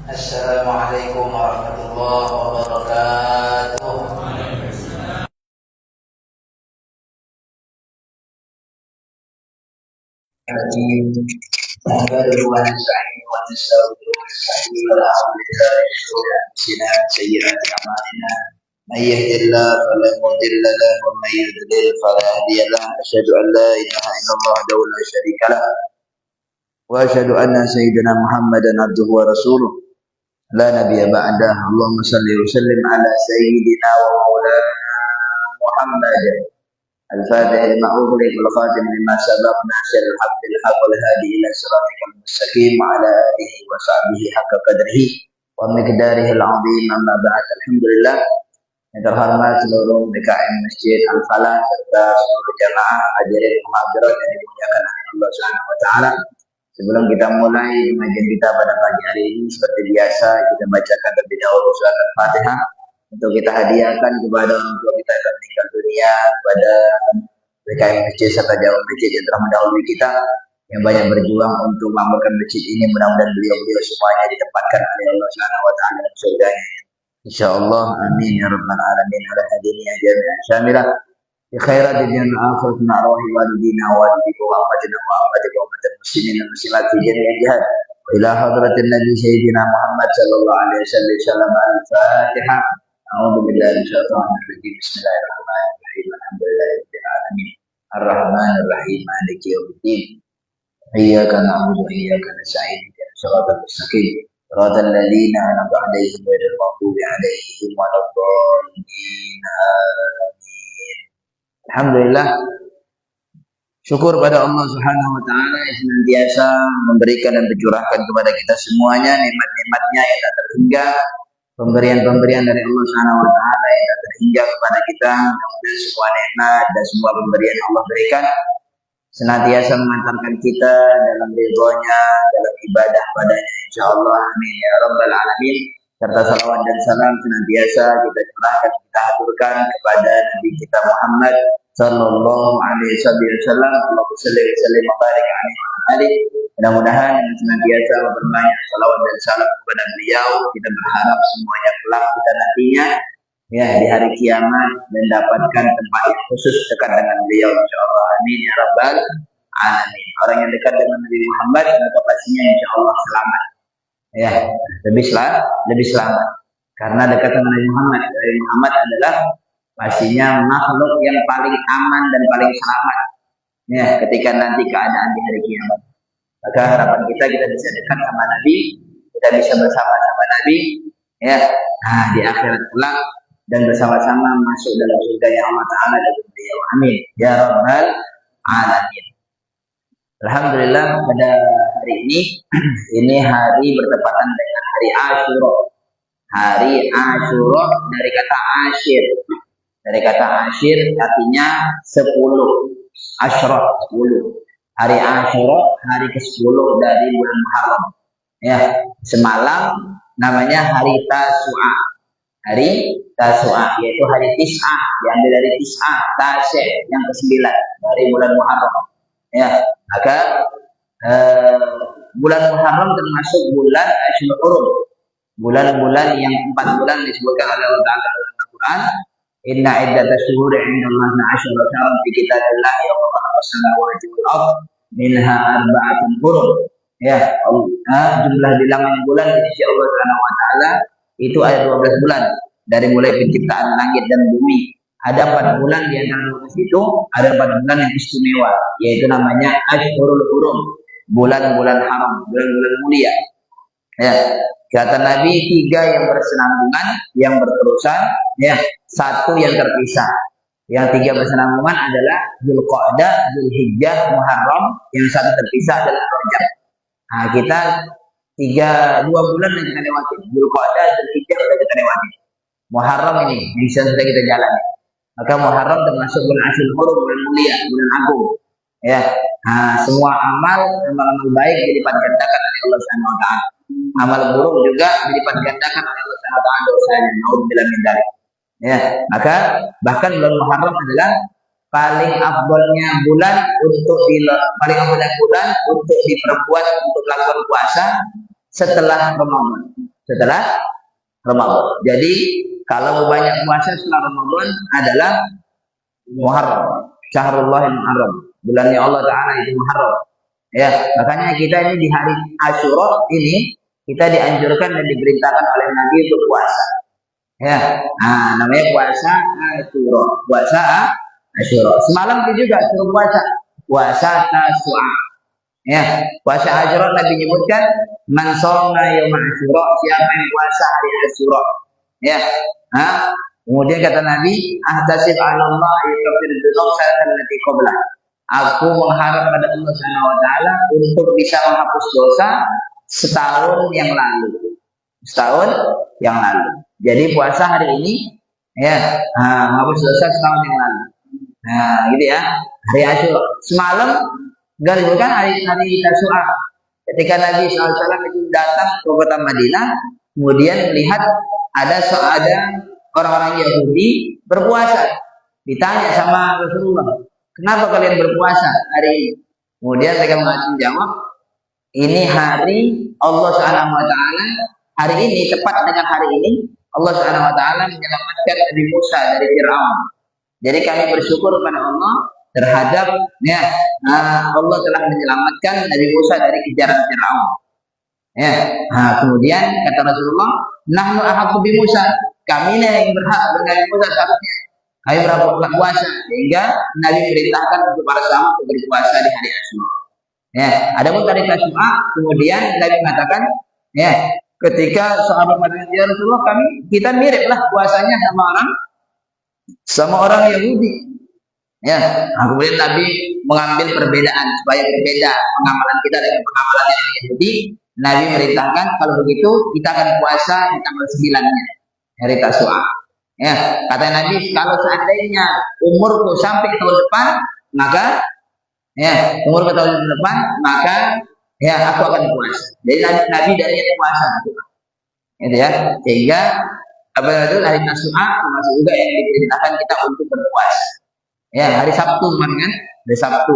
Assalamualaikum warahmatullahi wabarakatuh. نحمده ونستعينه ونستغفره ونستهديه ونعوذ بالله من شرور انفسنا وسيئات اعمالنا من يهد الله فلا مضل له ومن يضلل فلا هادي له اشهد ان لا اله الا الله وحده لا شريك له واشهد ان سيدنا محمدا عبده ورسوله لا نبي بعده. اللهم صل وسلم على سيدنا ومولانا محمد الفاتح لما أغلق والخاتم لما سبق ناصر الحق بالحق والهادي إلى صراطك المستقيم وعلى آله وصحبه حق قدره ومقداره العظيم. أما بعد. Alhamdulillah, yang terhormat seluruh DKM Masjid Al-Falah serta seluruh jamaah hadirin hadirat yang dimuliakan oleh Allah Subhanahu wa taala. Sebelum kita mulai pengajian kita pada pagi hari ini, seperti biasa kita bacakan terlebih dahulu surat Al-Fatihah untuk kita hadiahkan kepada orang tua kita yang meninggal dunia, kepada DKM Masjid serta jamaah masjid yang telah mendahului kita yang banyak berjuang untuk membangun masjid ini. Mudah-mudahan beliau-beliau semuanya ditempatkan oleh Allah Subhanahu wa taala dalam surganya. Insyaallah, amin ya rabbal alamin. Ala hadiniya jami'an syamilah bi khairati dunya wal akhirati ma arwahi walidina wa walidikum wa ummatina wa ummatika wa ummatal muslimin wal muslimat fi jami'il jihad wa ila hadratin nabi sayyidina Muhammad sallallahu alaihi wasallam. Al-Fatihah. A'udzu billahi minasyaitonir rajim. Bismillahirrahmanirrahim. Alhamdulillahirabbil alamin. Ar-Rahmanir Rahim. Maliki yaumiddin. Iyyaka na'budu wa iyyaka nasta'in. Ihdinas siratal mustaqim. Shiratal ladzina an'amta 'alaihim ghairil maghdubi 'alaihim waladdallin. Amin. Alhamdulillah. Syukur pada Allah Subhanahu wa taala yang senantiasa memberikan dan mencurahkan kepada kita semuanya nikmat-nikmatnya yang tak terhingga, pemberian-pemberian dari Allah Subhanahu wa taala yang tak terhingga kepada kita. Mudah-mudahan semua nikmat dan semua pemberian Allah berikan senantiasa mengantarkan kita dalam ridhonya, dalam ibadah padanya, insyaallah. Amin ya rabbal alamin. Serta salawat dan salam senantiasa kita curahkan, kita aturkan kepada Nabi kita Muhammad sallallahu alaihi wasallam. Allahumma shalli wa sallim wa barik alaihi. Mudah-mudahan senantiasa memperbanyak salawat dan salam kepada beliau. Kita berharap semuanya kelak kita nantinya ya di hari kiamat mendapatkan tempat yang khusus dekat dengan beliau, insyaallah. Amin ya rabbal alamin. Orang yang dekat dengan Nabi Muhammad maka pastinya insyaallah selamat. Ya, lebih selamat. Karena dekat dengan Nabi Muhammad, Nabi Muhammad adalah pastinya makhluk yang paling aman dan paling selamat. Ya, ketika nanti keadaan di hari kiamat. Maka harapan kita bisa dekat sama Nabi, kita bisa bersama-sama Nabi, ya, nah, di akhirat kelak dan bersama-sama masuk dalam surga yang Allah Taala dan beliau. Amin ya rabbal alamin. Alhamdulillah, pada hari ini hari bertepatan dengan hari Asyura. Hari Asyura dari kata asyir. Dari kata asyir artinya 10. Asyra 10. Hari Asyura hari ke-10 dari bulan Muharram. Ya, semalam namanya hari Tasu'a. Hari Tasu'a yaitu hari Tis'ah, diambil dari Tis'ah, Tasya yang ke-9 dari bulan Muharram. Ya, maka bulan Muharram termasuk bulan Ashhurul Hurum. Bulan-bulan yang 4 bulan disebutkan oleh Allah Ta'ala dalam Al-Quran. Inna iddatash syuhuri 'indallahi 'ashara syahran fi kitabillah yawma khalaqa samawati wal ardh minha arba'atun hurum. Ya, jumlah bilangan bulan di sisi Allah Subhanahu wa taala itu ada 12 bulan dari mulai penciptaan langit dan bumi. Ada 4 bulan di antara 12 itu, ada 4 bulan yang istimewa, yaitu namanya Ashhurul Hurum, bulan-bulan haram, bulan-bulan mulia. Ya, kata Nabi 3 yang bersenambungan, yang berterusan, ya, 1 yang terpisah. Yang 3 bersenambungan adalah Dzulqa'dah, Dzulhijjah, Muharram, yang 1 terpisah adalah Rajab. Nah, kita 2 bulan yang kita lewati. Dzulqa'dah, Dzulhijjah sudah kita lewati. Muharram ini yang sudah kita jalani. Maka Muharram termasuk bulan Ashhurul Hurum, bulan mulia, bulan agung. Ya, nah, semua amal baik dilipat gandakan oleh Allah Subhanahu wa taala. Amal buruk juga dilipat gandakan oleh Allah Subhanahu wa taala dosanya. Naudzubillah min dzalik. Ya, maka bahkan bulan Muharram adalah paling afdolnya bulan untuk diperbuat untuk melakukan puasa setelah Ramadan. setelah Ramadan. Jadi kalau banyak puasa setelah Ramadan adalah Muharram, Syahrullah Muharram, bulannya Allah Taala itu Muharram. Ya, makanya kita ini di hari Asyura ini kita dianjurkan dan diperintahkan oleh Nabi untuk puasa. Ya, namanya puasa Asyura. Puasa Asyura. Semalam itu juga suruh puasa. Puasa Tasu'a. Ya, puasa Asyura Nabi menyebutkan man shoma yaum Asyura, siapa yang puasa hari Asyura. Ya. Kemudian kata Nabi, ahtasib 'ala Allah yukaffir dzunub allati qabla. Aku mengharap pada Allah Subhanahu wa taala untuk bisa menghapus dosa setahun yang lalu. Setahun yang lalu. Jadi puasa hari ini ya, menghapus dosa setahun yang lalu. Nah, gitu ya. Hari Asyura. Semalam enggak disebutkan hari Tasu'a. Ketika Nabi SAW itu datang ke kota Madinah, kemudian melihat ada orang-orang Yahudi berpuasa. Ditanya sama Rasulullah, kenapa kalian berpuasa hari ini? Kemudian mereka menjawab, ini hari Allah Subhanahu wa taala. Hari ini, tepat dengan hari ini, Allah Subhanahu wa taala menyelamatkan Nabi Musa dari Firaun. Jadi kami bersyukur kepada Allah terhadap Allah telah menyelamatkan Nabi Musa dari kejaran Firaun. Ya. Kemudian kata Rasulullah, nahnu ahaqqu bi Musa. Kami yang berhak dengan Musa seharusnya. Kami berpuasa sehingga Nabi perintahkan untuk para sahabat untuk berpuasa di hari Asyura. Ya, adapun hari Asyura, kemudian Nabi mengatakan, ya, ketika sahabat mengatakan, ya Rasulullah, kita miriplah puasanya sama orang Yahudi. Ya, kemudian Nabi mengambil perbedaan supaya berbeda pengamalan kita dengan pengamalan yang Yahudi. Nabi merintahkan kalau begitu kita akan puasa di tanggal 9-nya hari Tasu'a. Ya, kata Nabi, kalau seandainya umurku sampai tahun depan, maka umurku tahun depan, maka aku akan puasa. Jadi Nabi dari puasa, gitu ya. Sehingga apa itu hari Tasu'a termasuk juga yang diperintahkan kita untuk berpuasa. Ya, hari Sabtu kemarin kan, hari Sabtu.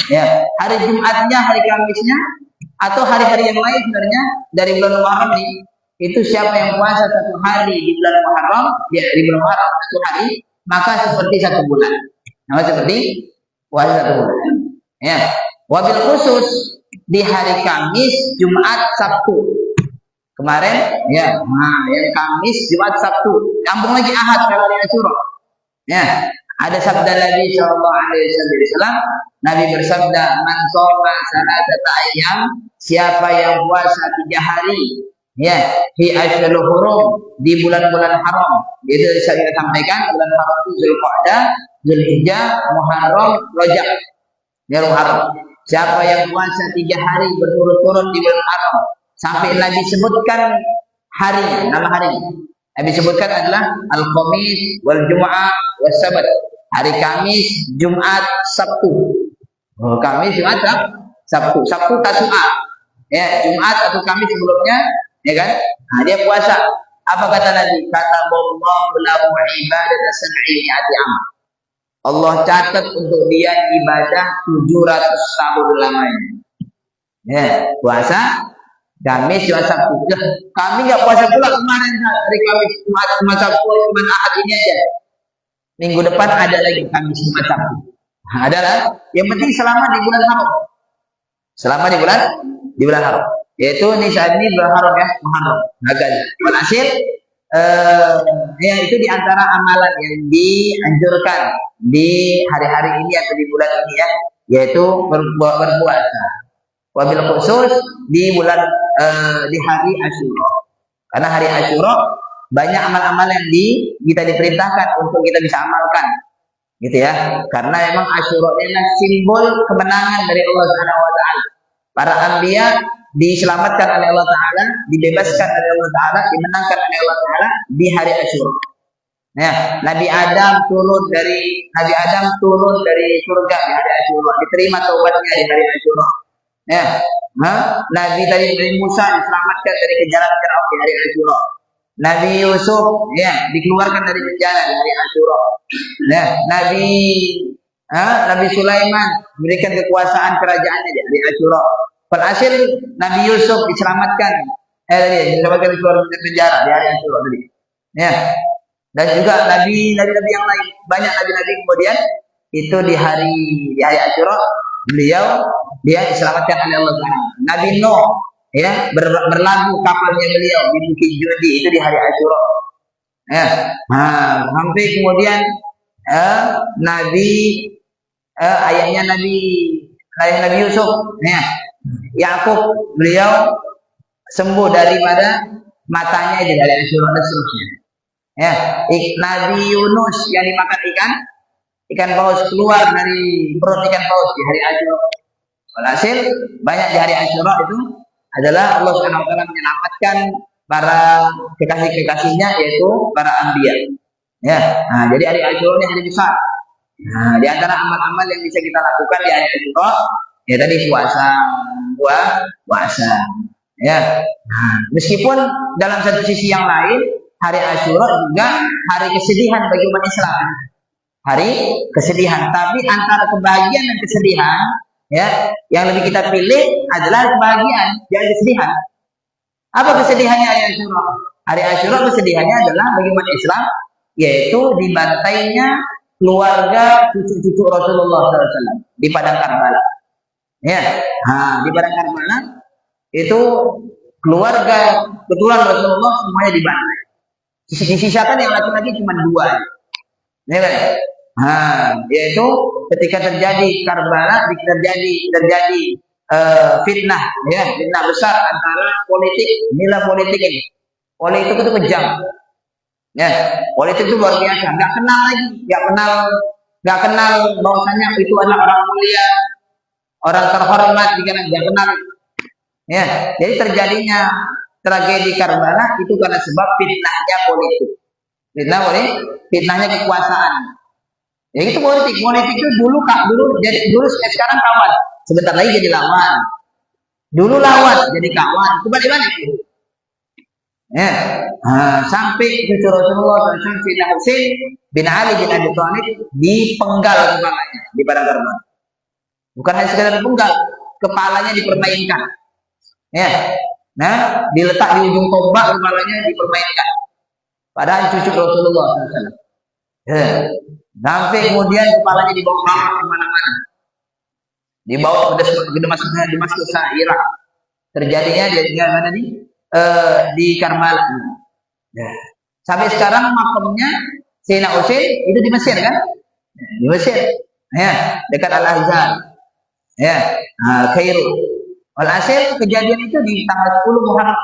Ya, hari Jumatnya, hari Kamisnya, atau hari-hari yang lain sebenarnya dari bulan Muharram ini. Itu siapa yang puasa satu hari di bulan Muharram, di bulan Muharram satu hari, maka seperti satu bulan. Seperti puasa satu bulan. Ya, wabil khusus di hari Kamis, Jumat, Sabtu. Kemarin, yang Kamis, Jumat, Sabtu. Kampung lagi Ahad kalau hari Asyura. Ya, ada sabda Nabi Shallallahu Alaihi Wasallam. Nabi bersabda, man shoma salatata ayyam, siapa yang puasa 3 hari, fi asyhurul hurum, di bulan-bulan haram. Itu saya sampaikan, bulan haram itu Zulqa'dah, Zulhijjah, Muharram, Rajab. Muharram. Siapa yang puasa 3 hari berturut-turut di bulan haram, sampai Nabi sebutkan harinya, nama harinya. Nabi sebutkan adalah Al-Khamis, wal Jum'ah, was Sabat. Hari Kamis, Jumat, Sabtu. Kamis, Jumat, Sabtu. Sabtu Tasu'a. Ya, Jumat atau Kamis sebelumnya, ya kan? Dia puasa. Apa kata Nabi? Kata Allah lahu ibadat as-sab'iyati amal. Allah catat untuk dia ibadah 700 tahun lamanya. Ya, puasa Kamis, Jumat, Sabtu. Kami nggak puasa pula kemarin hari Kamis, Jumat, Sabtu, cuma Ahad ini aja. Minggu depan ada lagi Kamis, Jumat, Sabtu. Adalah yang penting selama di bulan haram. Selama di bulan haram. Yaitu saat ini bulan haram ya, Muharram. Agaknya. Walhasil itu di antara amalan yang dianjurkan di hari-hari ini atau di bulan ini ya, yaitu berpuasa. Wabil khusus di bulan di hari Asyura. Karena hari Asyura banyak amal-amal yang kita diperintahkan untuk kita bisa amalkan. Gitu ya. Karena memang Asyura adalah simbol kemenangan dari Allah Subhanahu wa taala. Para anbiya diselamatkan oleh Allah taala, dibebaskan oleh Allah taala, dimenangkan oleh Allah taala di hari Asyura. Ya, Nabi Adam turun dari surga di hari Asyura, diterima taubatnya di hari Asyura. Ya, Nabi Musa diselamatkan dari kejaran Firaun di hari Asyura. Nabi Yusuf dikeluarkan dari penjara di hari Asyura. Ya, Nabi Sulaiman memberikan kekuasaan kerajaannya di hari Asyura. Berhasil Nabi Yusuf diselamatkan diselamatkan keluar dari penjara di hari Asyura tadi. Ya. Dan juga nabi-nabi yang lain, banyak nabi-nabi kemudian itu di hari Asyura beliau dia diselamatkan oleh Allah Taala. Nabi Nuh ya berlabuh kapalnya beliau di Bukit Judi itu di hari Asyura. Ya. Sampai kemudian Nabi ayah Nabi Yusuf ya Yakub beliau sembuh daripada matanya di hari Asyura dan seterusnya. Ya, Nabi Yunus yang dimakan ikan paus keluar dari perut ikan paus di hari Asyura. Walhasil banyak di hari Asyura itu adalah Allah Subhanahu wa taala menyelamatkan para kekasih-kekasihnya yaitu para anbiya. Ya. Jadi hari Asyura ini hari besar. Di antara amal-amal yang bisa kita lakukan di hari Asyura ya tadi puasa. Ya. Meskipun dalam satu sisi yang lain hari Asyura juga hari kesedihan bagi umat Islam. Hari kesedihan, tapi antara kebahagiaan dan kesedihan ya, yang lebih kita pilih adalah kebahagiaan, jangan kesedihan. Apa kesedihannya hari Asyura? Hari Asyura kesedihannya adalah bagi umat Islam yaitu dibantainya keluarga cucu-cucu Rasulullah SAW di padang Karbala. Ya, di padang Karbala itu keluarga keturunan Rasulullah semuanya dibantai. Disisakan yang laki-laki cuma 2. Ya kan? Yaitu ketika terjadi Karbala terjadi fitnah besar antara nilai politik ini. Politik itu kejam. Ya, politik itu luar biasa, nggak kenal bahwasanya itu adalah orang mulia, orang terhormat, nggak kenal. Ya, jadi terjadinya tragedi Karbala itu karena sebab fitnahnya politik. Fitnahnya kekuasaan. Ya itu politik itu dulu sekarang kawan, sebentar lagi jadi lawan. Dulu lawan jadi kawan, itu balik-balik. Ya, sampai cucu Rasulullah SAW Sayyidina Husain bin Ali bin Abi Thalib dipenggal kepalanya di padang Karbala. Bukan hanya sekedar dipenggal, kepalanya dipermainkan. Ya, diletak di ujung tombak kepalanya dipermainkan. Padahal cucu Rasulullah SAW. Ya. Sampai kemudian kepalanya dibawa kemana-mana. Dibawa ke Damaskus, Irak. Terjadinya dia mana nih? Di Karbala. Ya. Sampai sekarang makamnya Sayyidina Husain itu di Mesir kan? Di Mesir. Ya, dekat Al-Azhar. Ya, Kairo. Walhasil kejadian itu di tanggal 10 Muharram.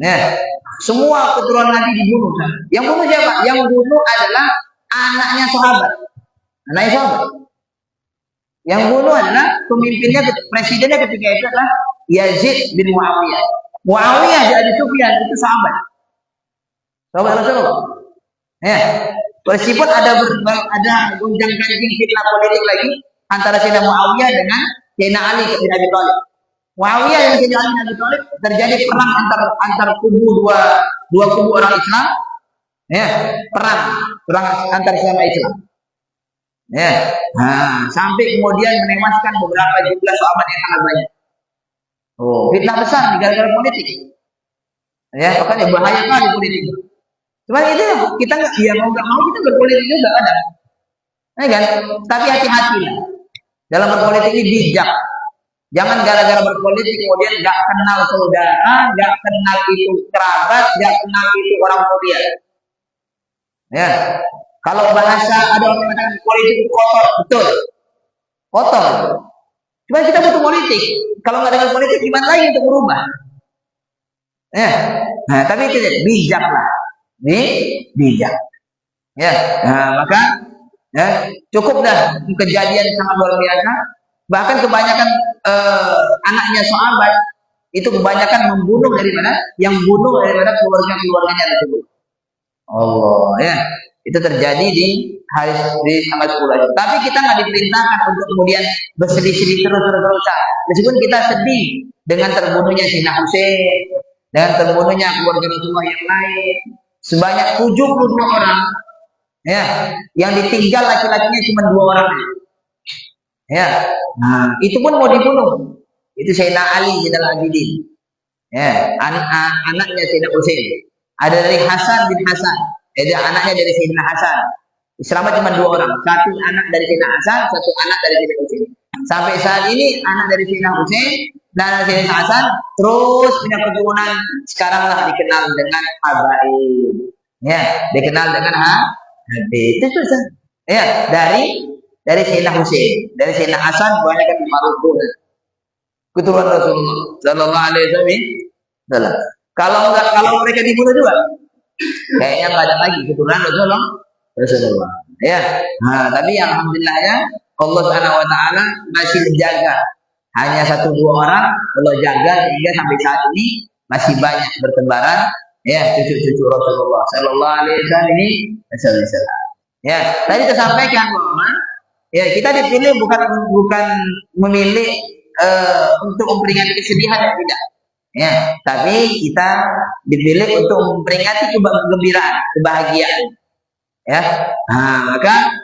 Ya, semua keturunan Nabi dibunuh. Yang bunuh siapa? Yang bunuh adalah anaknya sahabat. Yang bunuh adalah pemimpinnya, presidennya ketika itu adalah Yazid bin Muawiyah. Muawiyah di Abi Sufyan itu sahabat Rasulullah. Ya, meskipun ada gonjang-ganjing fitnah politik lagi antara Sayyidina Muawiyah dengan Sayyidina Ali bin Abi Thalib. Muawiyah dan Sayyidina Ali bin Abi Thalib terjadi perang antar kubu dua kubu orang Islam. Ya, perang antar sesama Islam. Ya, sampai kemudian menewaskan beberapa jumlah sahabat yang sangat banyak. Fitnah besar gara-gara politik. Ya, makanya bahaya kali politik. Cuma itu kita mau nggak mau kita berpolitik juga ada. Ya kan? Tapi hati-hatilah. Dalam berpolitik ini bijak. Jangan gara-gara berpolitik kemudian nggak kenal saudara, nggak kenal itu kerabat, nggak kenal itu orang mulia. Ya, kalau bahasa ada orang mengatakan politik kotor, betul, kotor. Cuma kita butuh politik. Kalau nggak dengan politik, gimana lagi untuk berubah? Ya, tapi itu bijaklah, bijak. Ya, maka cukup dah kejadian sangat luar biasa. Bahkan kebanyakan anaknya sahabat itu kebanyakan membunuh daripada keluarganya tersebut. Allah ya, itu terjadi di tanggal 10. Tapi kita nggak diperintahkan untuk kemudian bersedih-sedih terus-terusan. Meskipun kita sedih dengan terbunuhnya Sayyidina Husain, dengan terbunuhnya keluarga Rasulullah yang lain, sebanyak 72 orang, ya, yang ditinggal laki-lakinya cuma 2 orang. Ya, itu pun mau dibunuh. Itu Sayyidina Ali Zainal Abidin. Ya, anaknya Sayyidina Husain. Ada dari Hasan bin Hasan. Jadi anaknya dari Sayyidina Hasan. Selamat cuma 2 orang. Satu anak dari Sayyidina Hasan, satu anak dari Sayyidina Husain. Sampai saat ini anak dari Sayyidina Husain dan Sayyidina Hasan terus punya keturunan. Sekarang lah dikenal dengan Habaib. Ya, dikenal dengan Habib. Itu susah. Ya, dari Sayyidina Husain, dari Sayyidina Hasan banyak yang Maroko. Keturunan Rasulullah Sallallahu Alaihi Wasallam. Kalau mereka dibunuh juga, kayaknya nggak ada lagi keturunan Rasulullah. Ya, tapi alhamdulillah ya, Allah Subhanahu Wa Taala masih menjaga. Hanya 1-2 orang Allah jaga hingga sampai saat ini masih banyak bertebaran. Ya, cucu-cucu Rasulullah Sallallahu Alaihi Wasallam. Ya, tadi tersampaikan bahwa ya kita dipilih bukan memilih untuk memperingati kesedihan, tidak. Ya, tapi kita dipilih untuk memperingati kegembiraan, kebahagiaan. Ya, maka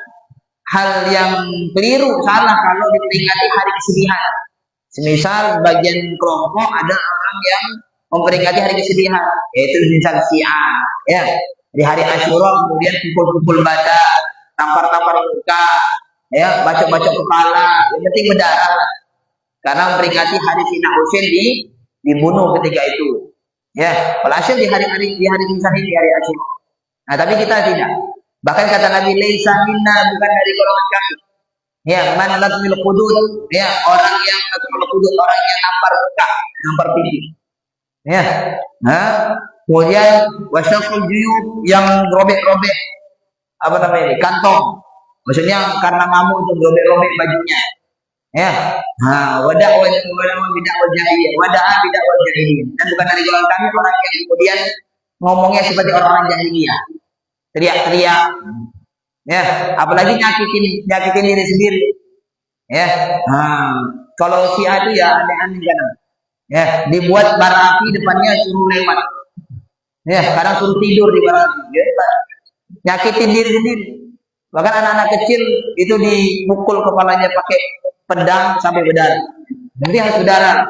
hal yang keliru, salah kalau diperingati hari kesedihan. Semisal bagian kelompok ada orang yang memperingati hari kesedihan, yaitu misal Syiah, ya, di hari Asyura kemudian pukul-pukul badan, tampar-tampar muka, ya, bacok-bacok kepala, yang penting berdarah. Karena memperingati hari Sayyidina Husain dibunuh ketika itu. Ya, walhasil di hari misal ini, hari Asyura. Nah, tapi kita tidak. Bahkan kata Nabi, laisa minna, bukan dari golongan kami. Ya, man latmil qudud, ya, orang yang latmil qudud, orang yang nampar muka, nampar pipi. Ya. Kemudian wasyaqul juyub, yang robek-robek apa namanya? Kantong. Maksudnya karena ngamuk untuk robek-robek bajunya. Ya, bidah wal jahiliyah, bidah wal jahiliyah. Dan bukan dari golongan kami orang yang kemudian ngomongnya seperti orang-orang jahiliyah, teriak-teriak, ya, apalagi nyakitin diri sendiri, ya. Kalau Syiah itu ya aneh-aneh kan, ya, dibuat bara api depannya suruh lewat, ya, kadang suruh tidur di bara api, ya, nyakitin diri sendiri. Bahkan anak-anak kecil itu dipukul kepalanya pakai pedang sampai berdarah. Nanti harus berdarah.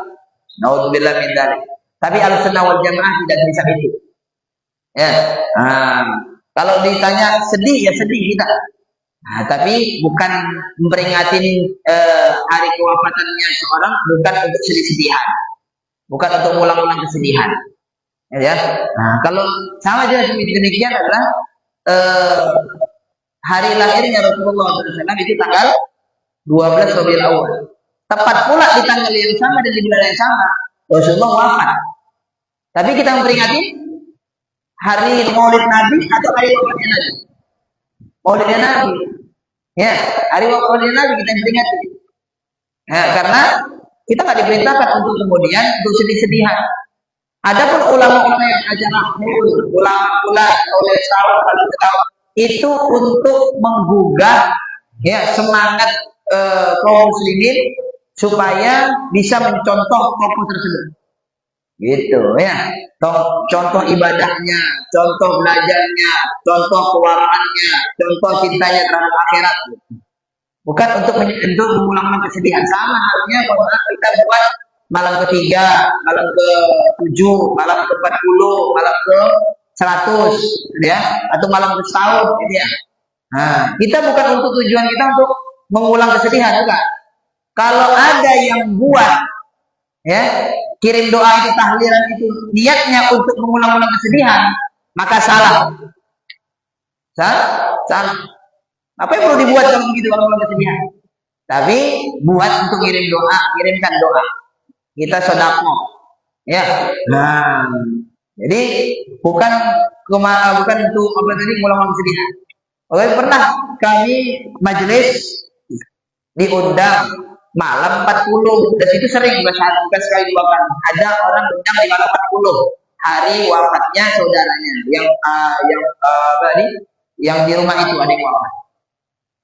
Naudzubillah min dzalik. Tapi Ahlussunnah wal Jamaah tidak bisa itu. Ya. Kalau ditanya sedih ya sedih kita. Tapi bukan memperingati hari kewafatannya seorang, bukan untuk sedih-sedihan. Bukan untuk ulang-ulang kesedihan. Ya. Kalau sama aja demikian adalah hari lahirnya Rasulullah SAW itu tanggal 12 Rabiul Awal. Tepat pula di tanggal yang sama dan di bulan yang sama Rasulullah wafat. Tapi kita memperingati hari Maulid Nabi atau hari wafatnya Nabi? Maulidnya Nabi. Ya, hari wafatnya Nabi kita peringati. Ya, karena kita nggak diperintahkan untuk kemudian untuk sedih-sedihan. Adapun ulama-ulama yang acara ulama oleh tahun itu untuk menggugah ya semangat kaum muslimin supaya bisa mencontoh tokoh tersebut, gitu ya. Contoh ibadahnya, contoh belajarnya, contoh kewarnaannya, contoh cintanya terhadap akhirat. Bukan untuk mengulang-ulang kesedihan. Sama halnya kalau kita buat malam ke-3, malam ke-7, malam ke-40, malam ke-100, ya, atau malam ke-1 gitu ya. Kita bukan untuk tujuan kita untuk mengulang kesedihan, enggak. Kalau ada yang buat ya kirim doa itu, tahlilan itu niatnya untuk mengulang-ulang kesedihan, maka salah. Salah. Apa yang perlu dibuat kalau begitu mengulang kesedihan? Tapi buat untuk kirimkan doa. Kita sedekah. Ya. Jadi bukan untuk apa tadi mengulang kesedihan. Pernah kami majelis diundang malam 40, dan itu sering, bukan sekali 2 kali. Ada orang undang di malam 40 hari wafatnya saudaranya yang di rumah itu ada yang wafat.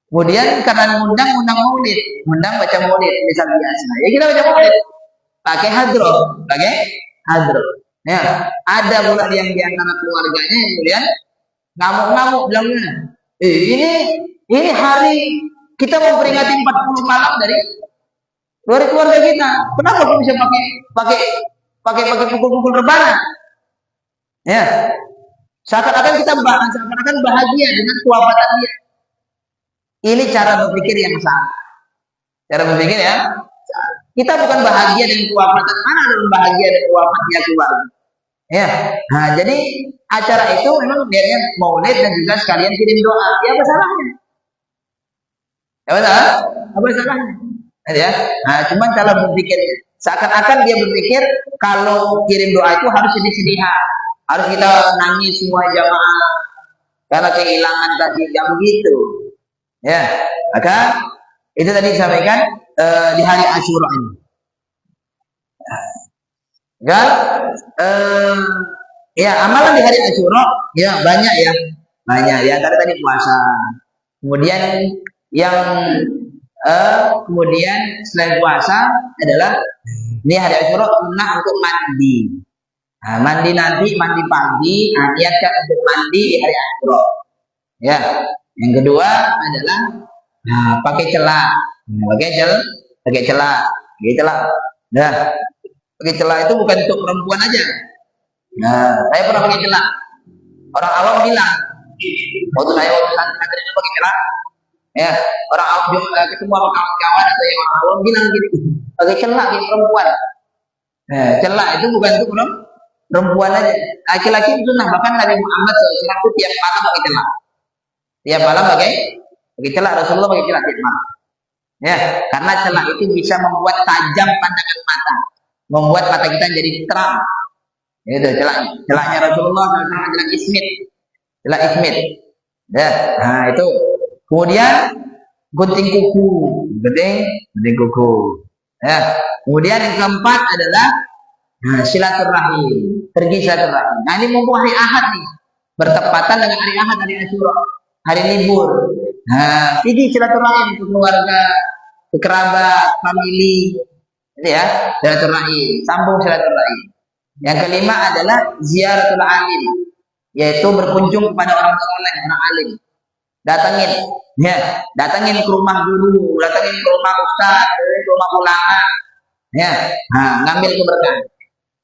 Kemudian karena undang maulid, baca maulid misalnya biasa. Ya kita baca maulid pakai hadroh. Ya, ada pula yang di antara keluarganya yang kemudian ngamuk-ngamuk bilangnya, ini hari kita mau peringati 40 malam dari keluarga kita. Kenapa kok bisa pakai pakai pukul-pukul rebana. Ya. Seakan-akan seakan-akan bahagia dengan kewafatan dia. Ini cara berpikir yang salah. Cara berpikir ya. Kita bukan bahagia dengan kewafatan, mana ada bahagia dengan wafatnya keluarga. Ya. Nah, jadi acara itu memang niatnya maulid dan juga sekalian kirim doa. Ya apa salahnya? Ya betul? Apa salahnya? Ya. Nah, cuman cara berpikirnya seakan-akan dia berpikir kalau kirim doa itu harus sedih-sedihan. Harus kita nangis semua jamaah karena kehilangan tadi, yang begitu. Ya, maka itu tadi disampaikan di hari Asyura ini. Kan? Ya amalan di hari Asyura ya banyak ya, banyak ya. Tadi puasa. Kemudian yang kemudian selain puasa adalah ini hari Asyura sunnah untuk mandi. Nah, mandi pagi, niatkan untuk mandi di hari Asyura. Ya. Yang kedua adalah pakai celak. Pakai celak. Nah, pakai celak itu bukan untuk perempuan aja. Nah, saya pernah pakai celak. Orang awam bilang, waktu santri itu pakai celak. Ya, orang awam ketemu sama kawan-kawan atau yang orang awam bilang gini, pakai celak kayak perempuan. Nah, celak itu bukan untuk perempuan aja. Laki-laki itu bahkan Nabi Muhammad SAW itu tiap malam pakai celak. Tiap malam pakai celak, Rasulullah pakai celak tiap malam. Ya, karena celak itu bisa membuat tajam pandangan mata, membuat mata kita jadi terang. Itu celaknya Rasulullah sama celak ismit. Ya, nah itu. Kemudian gunting kuku. Ya, kemudian yang keempat adalah silaturahim, pergi silaturahim. Nah ini mumpung hari Ahad nih, bertepatan dengan hari Ahad, hari Asyura, hari libur. Nah, pergi silaturahim ke keluarga, ke kerabat, famili, ya, silaturahim, sambung silaturahim. Yang kelima adalah ziaratul alim, yaitu berkunjung kepada orang soleh, orang alim. Datangin ke rumah guru, datangin ke rumah ustaz, ke rumah ulama, ya, ngambil keberkahan.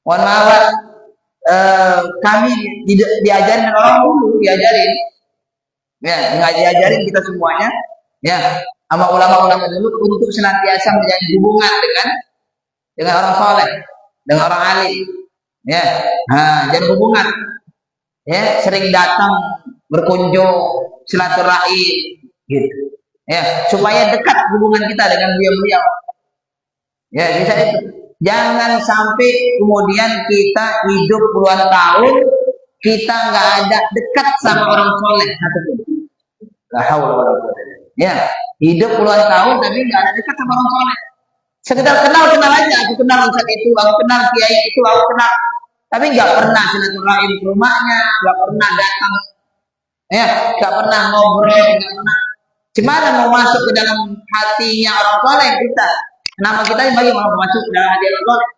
Mohon maaf, kami diajarin orang dulu, diajarin kita semuanya, ya, sama ulama-ulama dulu untuk senantiasa menjalin hubungan dengan orang soleh, dengan orang alim, ya, dan hubungan, ya, sering datang, berkunjung, silaturahim, gitu, ya, supaya dekat hubungan kita dengan beliau-beliau, ya, bisa itu. Jangan sampai kemudian kita hidup puluhan tahun kita nggak ada dekat sama orang soleh satupun. Ya, hidup puluhan tahun tapi nggak ada dekat sama orang soleh. Sekedar kenal aja, aku kenal ustaz itu, aku kenal kiai itu, aku kenal, tapi nggak pernah silaturahim ke rumahnya, nggak pernah datang, ya, nggak pernah ngobrol, nggak pernah. Gimana mau masuk ke dalam hatinya orang soleh kita? Nama kita yang bagi mau masuk ke dalam hati orang soleh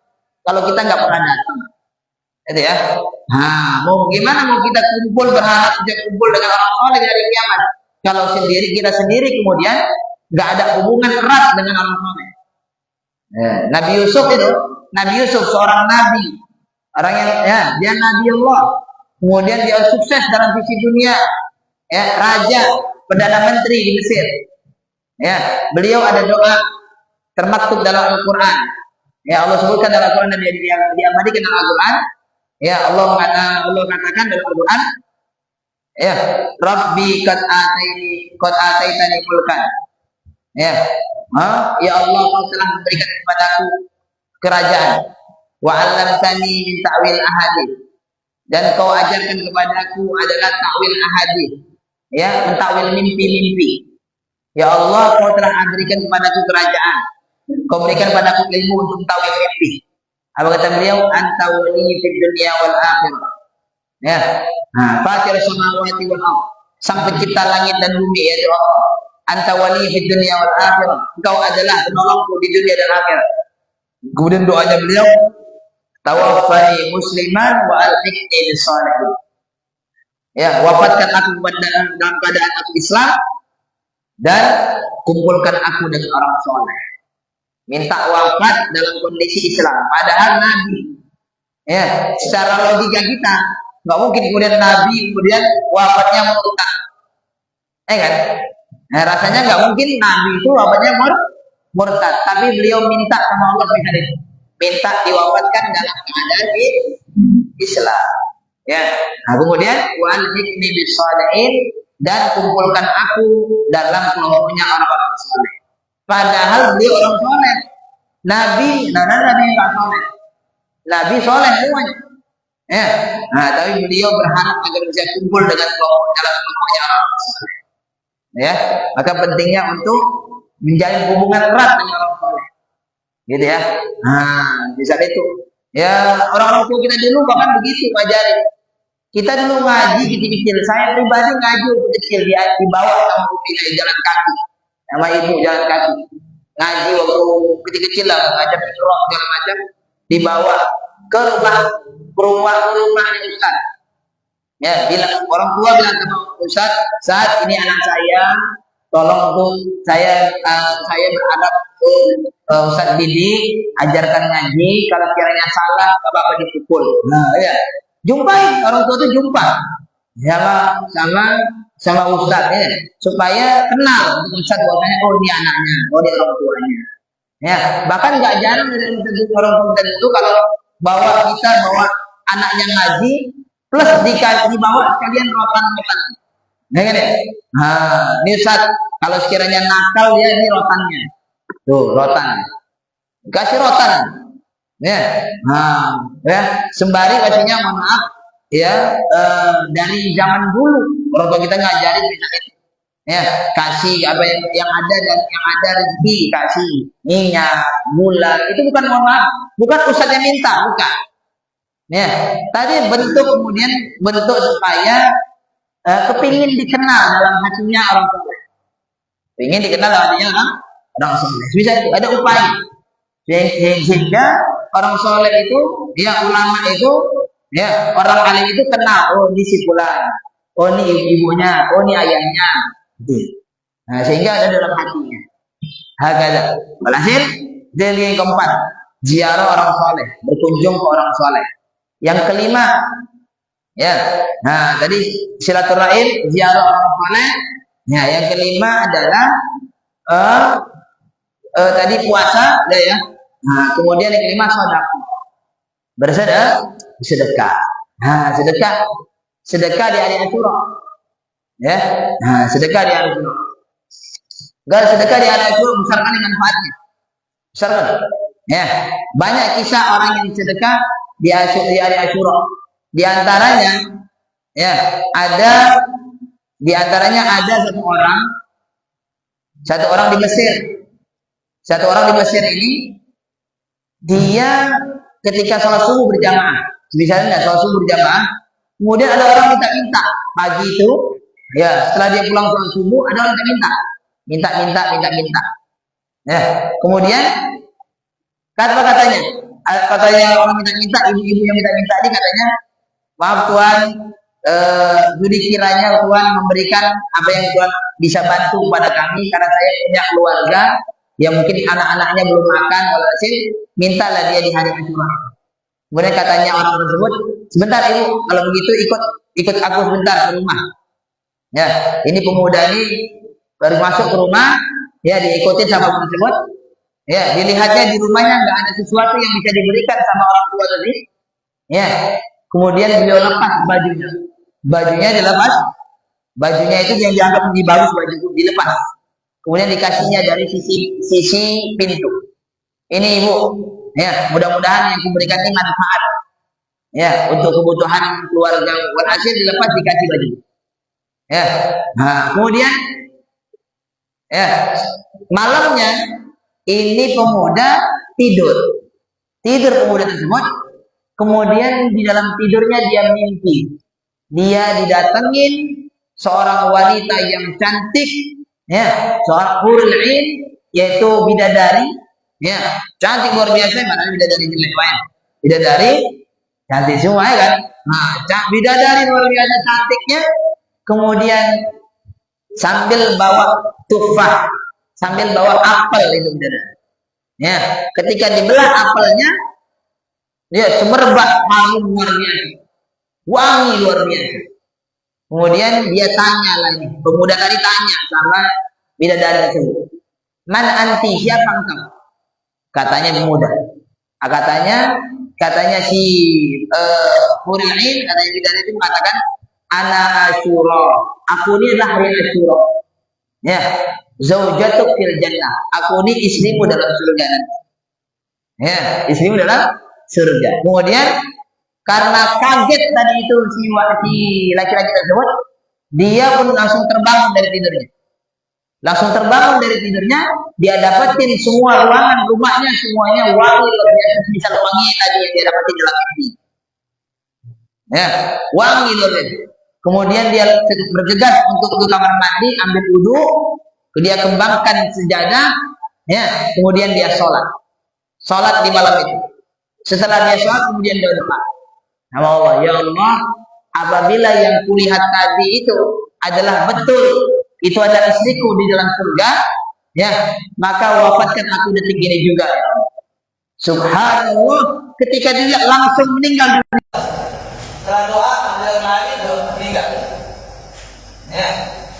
kalau kita nggak pernah datang, gitu ya. Mau gimana mau kita berharap kumpul dengan orang soleh dari kiamat kalau kita sendiri kemudian nggak ada hubungan erat dengan orang soleh. Nabi Yusuf seorang nabi, orang yang dia nabi Allah, kemudian dia sukses dalam visi dunia, ya, raja, perdana menteri di Mesir, ya, beliau ada doa termaktub dalam Al-Quran, ya, Allah sebutkan dalam Al-Quran dan diamadikan dalam Al-Quran, ya, Allah katakan dalam Al-Quran, ya, Rabbi qad ataitani mulkan, ya, ya Allah kau telah memberikan kepadaku kerajaan, wa 'allamtani min ta'wil ahadits, dan kau ajarkan kepadaku adalah ta'wil ahadits, ya, mentakwil mimpi-mimpi. Ya Allah kau telah berikan kepadaku kerajaan, kau berikan padaku ilmu untuk tahu mimpi. Apa kata beliau? Anta wali fid dunya wal akhirah. Ya. Fatir samawati wal ardh. Sang pencipta langit dan bumi, yaitu Allah. Anta wali fid dunya wal akhirah. Engkau adalah penolongku di dunia dan akhirat. Kemudian doanya beliau, tawaffani musliman wa alhiqni bis shalihin. Ya, wafatkan aku dalam keadaan aku Islam dan kumpulkan aku dengan orang soleh. Minta wafat dalam kondisi Islam, padahal Nabi Ya, secara logika kita nggak mungkin kemudian Nabi kemudian wafatnya murtad, kan? Nah, rasanya nggak mungkin Nabi itu wafatnya murtad, tapi beliau minta sama Allah minta diwafatkan dalam keadaan Islam. Ya, nah kemudian wal hikmi bisalihin, dan kumpulkan aku dalam kelompoknya orang-orang soleh. Padahal beliau orang soleh. Nabi nggak soleh. Nabi soleh semuanya. Ya, nah tapi beliau berharap agar bisa kumpul dengan kelompoknya orang soleh. Ya, maka pentingnya untuk menjalin hubungan erat dengan orang soleh. Gitu ya. Nah, di saat itu, ya orang-orang tua kita dulu bahkan begitu ngajarin. Kita dulu ngaji kecil-kecil. Saya pribadi ngaji kecil dibawa sama bumi jalan kaki, sama ibu jalan kaki. Ngaji waktu kecil-kecil lah, ngajak roh segala macam, dibawa ke rumah Ustaz. Ya, bilang orang tua bilang sama Ustaz, saat ini anak saya, tolong tuh saya beradab Ustaz didik, ajarkan ngaji. Kalau kiranya salah, bapak dipukul. Nah, ya. Jumpai orang tua itu jumpa sama Ustaz ya, supaya kenal Ustaz bahwasanya ini anaknya, ini orang tuanya. Ya, bahkan nggak jarang dari orang tua itu kalau bawa anaknya ngaji plus dibawa sekalian rotan. Ya kan ya? Nah, ini Ustaz kalau sekiranya nakal dia ini rotannya. Tuh, rotan. Kasih rotan. Ya, nah, ya sembari kasihnya mohon maaf ya, dari zaman dulu orang tua kita ngajarin misalnya, ya kasih apa yang ada dan yang ada rezeki, kasih minyak, gula, itu bukan mohon maaf, bukan Ustaz yang minta, bukan. Ya, tadi bentuk supaya kepingin dikenal dalam hatinya orang tua, ingin dikenal dalam hatinya orang soleh. Bisa ada upaya sehingga orang soleh itu, ya ulama itu, ya orang alim itu kenal, oh ini si fulan, oh ini ibunya, oh ini ayahnya, gitu. Nah, sehingga ada dalam hatinya. Hakada. Walhasil, yang keempat, ziarah orang soleh, berkunjung ke orang soleh. Yang kelima, ya, nah tadi silaturahim, ziarah orang soleh. Ya, yang kelima adalah tadi puasa, ya. Nah, kemudian yang kelima sedekah. Bersedekah. Nah, sedekah di hari Asyura. Ya. Nah, sedekah di hari Asyura. Kalau sedekah di hari Asyura besarkan manfaatnya. Besarkan. Ya. Banyak kisah orang yang sedekah di hari Asyura. Di antaranya ada satu orang di Mesir. Satu orang di Mesir ini, dia ketika sholat subuh berjamaah, misalnya sholat subuh berjamaah, kemudian ada orang minta pagi itu, ya setelah dia pulang sholat subuh, ada orang minta. Ya, kemudian katanya orang minta, ibu-ibu yang minta ini katanya, maaf Tuhan, jadi kiranya Tuhan memberikan apa yang Tuhan bisa bantu kepada kami, karena saya punya keluarga yang mungkin anak-anaknya belum makan, walhasil mintalah dia di hari Asyura. Kemudian katanya orang tersebut, sebentar ibu, kalau begitu ikut aku sebentar ke rumah. Ya, ini pemuda ini baru masuk ke rumah, ya diikutin sama orang tersebut. Ya, dilihatnya di rumahnya nggak ada sesuatu yang bisa diberikan sama orang tua tadi. Ya, kemudian beliau lepas bajunya dilepas, bajunya itu yang dianggap lebih bagus, baju dilepas. Kemudian dikasihnya dari sisi pintu. Ini ibu, ya mudah-mudahan yang kuberikan ini manfaat, ya untuk kebutuhan keluarga. Walhasil dilepas dikasih baju. Ya, nah kemudian, ya malamnya ini pemuda tidur pemuda tersebut. Kemudian di dalam tidurnya dia mimpi, dia didatengin seorang wanita yang cantik. Ya, seorang hurul ain, yaitu bidadari, ya, cantik luar biasa, mana bidadari jelek lain. Bidadari cantik semua ya kan? Nah, bidadari luar biasa cantiknya, kemudian sambil bawa tufah, sambil bawa apel itu bidadari. Ya, ketika dibelah apelnya, Ya, semerbak harum luar biasa. Wangi luar biasa. Kemudian dia tanya lagi. Pemuda tadi tanya sama bidadari tersebut. Man anti, siapa engkau? Katanya pemuda. Katanya si Huril Ain, katanya bidadari itu mengatakan ana Asyura. Aku ini adalah hari Asyura. Ya, zaujatuk fil jannah. Aku ini istrimu dalam surga. Ya, istrimu dalam surga. Kemudian karena kaget tadi itu si laki-laki tersebut, dia pun langsung terbangun dari tidurnya. Dia dapetin semua ruangan rumahnya semuanya wangi luar biasa, misal wangi tadi yang dia dapetin dalam mimpi. Ya, wangi luar biasa. Kemudian dia bergegas untuk ke kamar mandi, ambil wudhu, dia kembangkan sejadah, ya, kemudian dia sholat di malam itu. Setelah dia sholat, kemudian dia doa. Nama Allah, ya Allah, apabila yang kulihat tadi itu adalah betul, itu adalah istriku di dalam surga, ya, maka wafatkan aku detik ini juga. Subhanallah, ketika dia langsung meninggal dunia. Setelah doa, ambil lagi meninggal. Ya,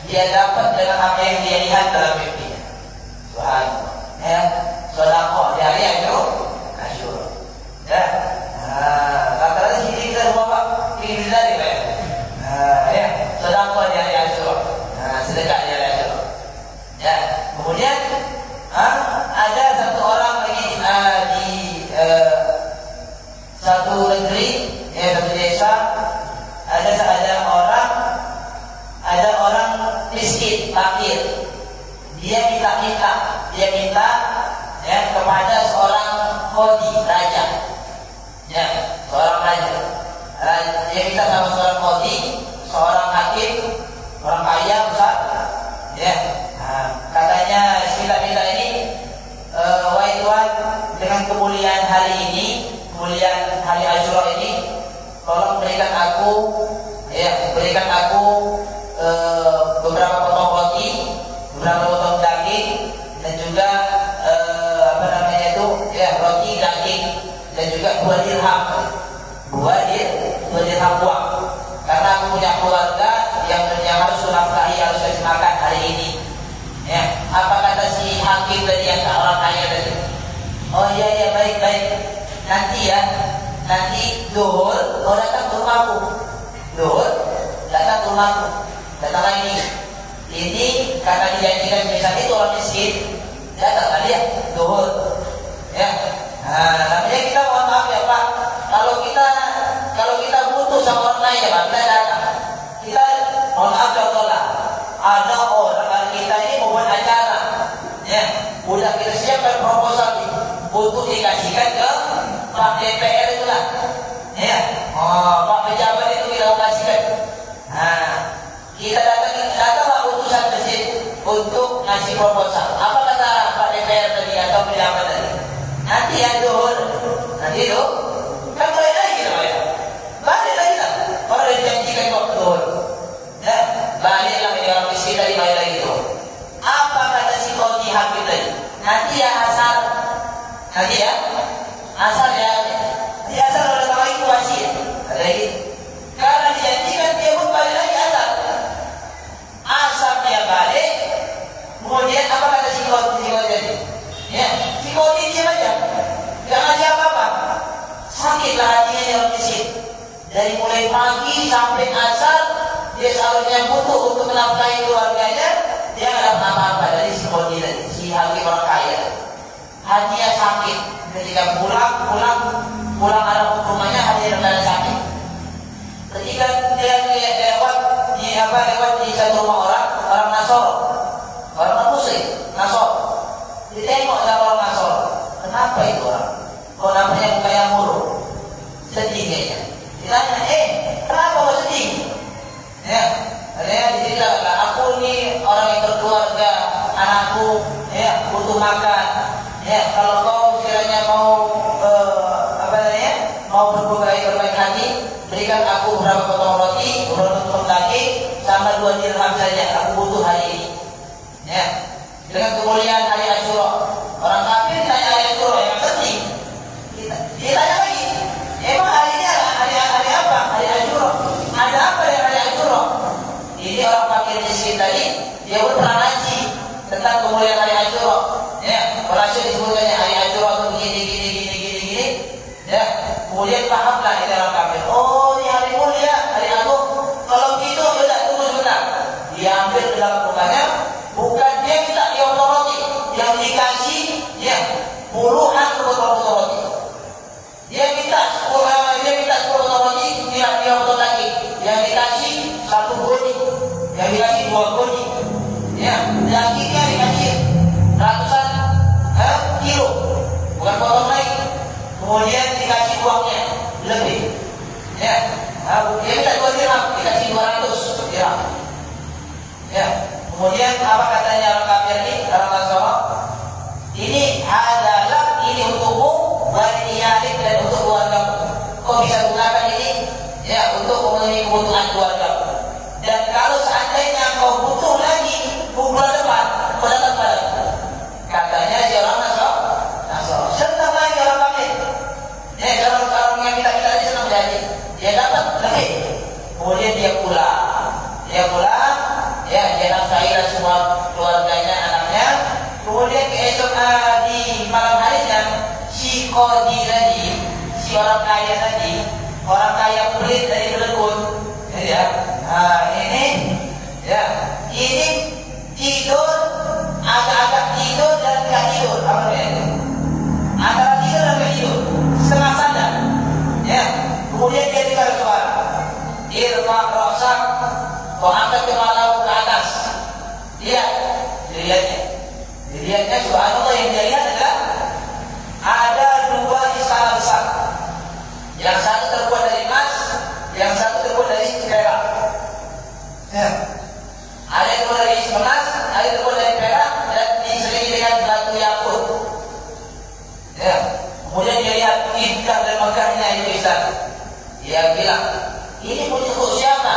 dia dapat dengan apa yang dia lihat dalam mimpinya. Subhanallah. Ya, sedekah di hari Asyura. Ya. Kata-kata sini kita bawa ini dari mana? Ya, sedekah di hari Asyura. Sedekah di hari Asyura. Ya, kemudian ada satu orang lagi di satu negeri, ya, satu desa, ada orang miskin, fakir. Dia minta ya kepada seorang qadhi, raja. Ya, seorang raja. Dia minta sama seorang qadhi, seorang hakim, orang kaya besar. Ya. Katanya minta ini, wahai Tuhan, dengan kemuliaan hari ini, kemuliaan hari Asyura ini, tolong berikan aku beberapa potong roti, beberapa potong daging, dan juga roti, daging, dan juga 2 dirham uang. Karena aku punya keluarga yang harus sunafkahi, harus saya makan hari ini. Ya, apa kata si hakim tadi, yang orang kaya tadi? Oh iya, baik. Nanti duhur datang ke rumahku. Datang lagi. Ini karena dijanjikan misalnya itu orang miskin, datang tadi ya, duhur. Ya. Namanya kita mohon maaf ya Pak, kalau kita butuh sama orang lain ya Pak, kita datang. Kita mohon maaf ya Allah, ada orang kita ini membuat acara, ya, udah kita siapkan proposal untuk dikasihkan ke Pak DPR itulah, ya, Pak pejabat itu kita kasihkan. Kita datanglah utusan masjid untuk ngasih proposal. Apa kata Pak DPR tadi atau pejabat tadi? Nanti ya duhur, kan balik lagi lah. Orang dijanjikan kok duhur, ya, baliklah ini orang miskin tadi, balik lagi tuh. Apa kata si qadhi hakim tadi? Nanti ya asar udah tahu itu wasit. Ada lagi. Karena dijanjikan dia pun balik lagi asar dia balik. Kemudian apa kata si qadhi tadi? Ya, si qadhi dia aja, nggak ngasih apa-apa. Sakitlah hatinya yang miskin. Dari mulai pagi sampai asar, dia seharusnya butuh untuk menafkahi keluarganya, dia nggak dapat apa-apa dari si qadhi tadi, si hakim orang kaya. Hatinya sakit ketika pulang arah rumahnya, hatinya rendah sakit. Ketika dia lewat di satu rumah orang Nasor, orang Muslim Nasor, ditengok sama orang Nasor. Kenapa itu orang? Kok namanya mukanya murung, sedih kayaknya. Ditanya, kenapa kau sedih? Ya, dia diceritakan, aku ini orang yang berkeluarga, anakku, ya, butuh makan. Ya, kalau kau kiranya mau berbaik hati, berikan aku beberapa potong roti, beberapa potong daging, sama 2 dirham saja. Aku butuh hari ini. Ya, dengan kemuliaan hari Asyura, orang kafir ditanya hari Asyura yang penting. Ditanya lagi, Ini orang fakir miskin tadi, dia pun pernah ngaji tentang kemuliaan hari Asyura. Ya, orang Asyura disebutkannya hari Asyura itu gini. Ya, kemudian pahamlah ini orang kafir. Oh, ini hari mulia, hari agung. Kalau begitu, sudah tunggu sebentar. Dia ambil dalam rumahnya, bukan dia minta dia roti, yang dikasih, ya, puluhan potong roti. Dia minta 10 roti, dia potong lagi. Yang dikasih 1 goni, yang dikasih 2 goni. Ya, dagingnya dikasih ratusan kilo, bukan potong lagi. Kemudian dikasih uangnya lebih. Ya, dia minta 2 dirham, dikasih 200 dirham. Ya, kemudian apa katanya orang kafir ini, orang Nasara? Ini adalah ini untukmu, waliyalik dan untuk keluargamu. Kau bisa gunakan ini, ya, untuk memenuhi kebutuhan keluarga. Dan kalau seandainya kau butuh lagi bulan depan, kau datang padaku. Katanya si orang Nasara. Senang lagi orang kafir. Ya, kalau yang kita ini senang jadi. Dia dapat lebih. Kemudian dia pulang. Ya, dia nafkahilah semua keluarganya, anaknya. Kemudian keesok di malam harinya, si Qadi tadi, si orang kaya tadi, orang kaya pelit dari Cilegon, ya, ini tidur, agak-agak tidur dan tidak tidur, apa namanya? Antara tidur dan tidak tidur, setengah sadar, ya. Kemudian dia dengar suara, irfa rosak, kau angkat kepala ke atas, dilihatnya subhanallah, yang dia lihat adalah ada 2 istana besar. Yang satu terbuat dari emas, yang satu terbuat dari perak. Ya. Ada yang terbuat dari emas, ada yang terbuat dari perak, dan diselingi dengan batu yakut. Ya. Kemudian dia lihat indah dan megahnya itu istana. Dia bilang, ini punya untuk siapa?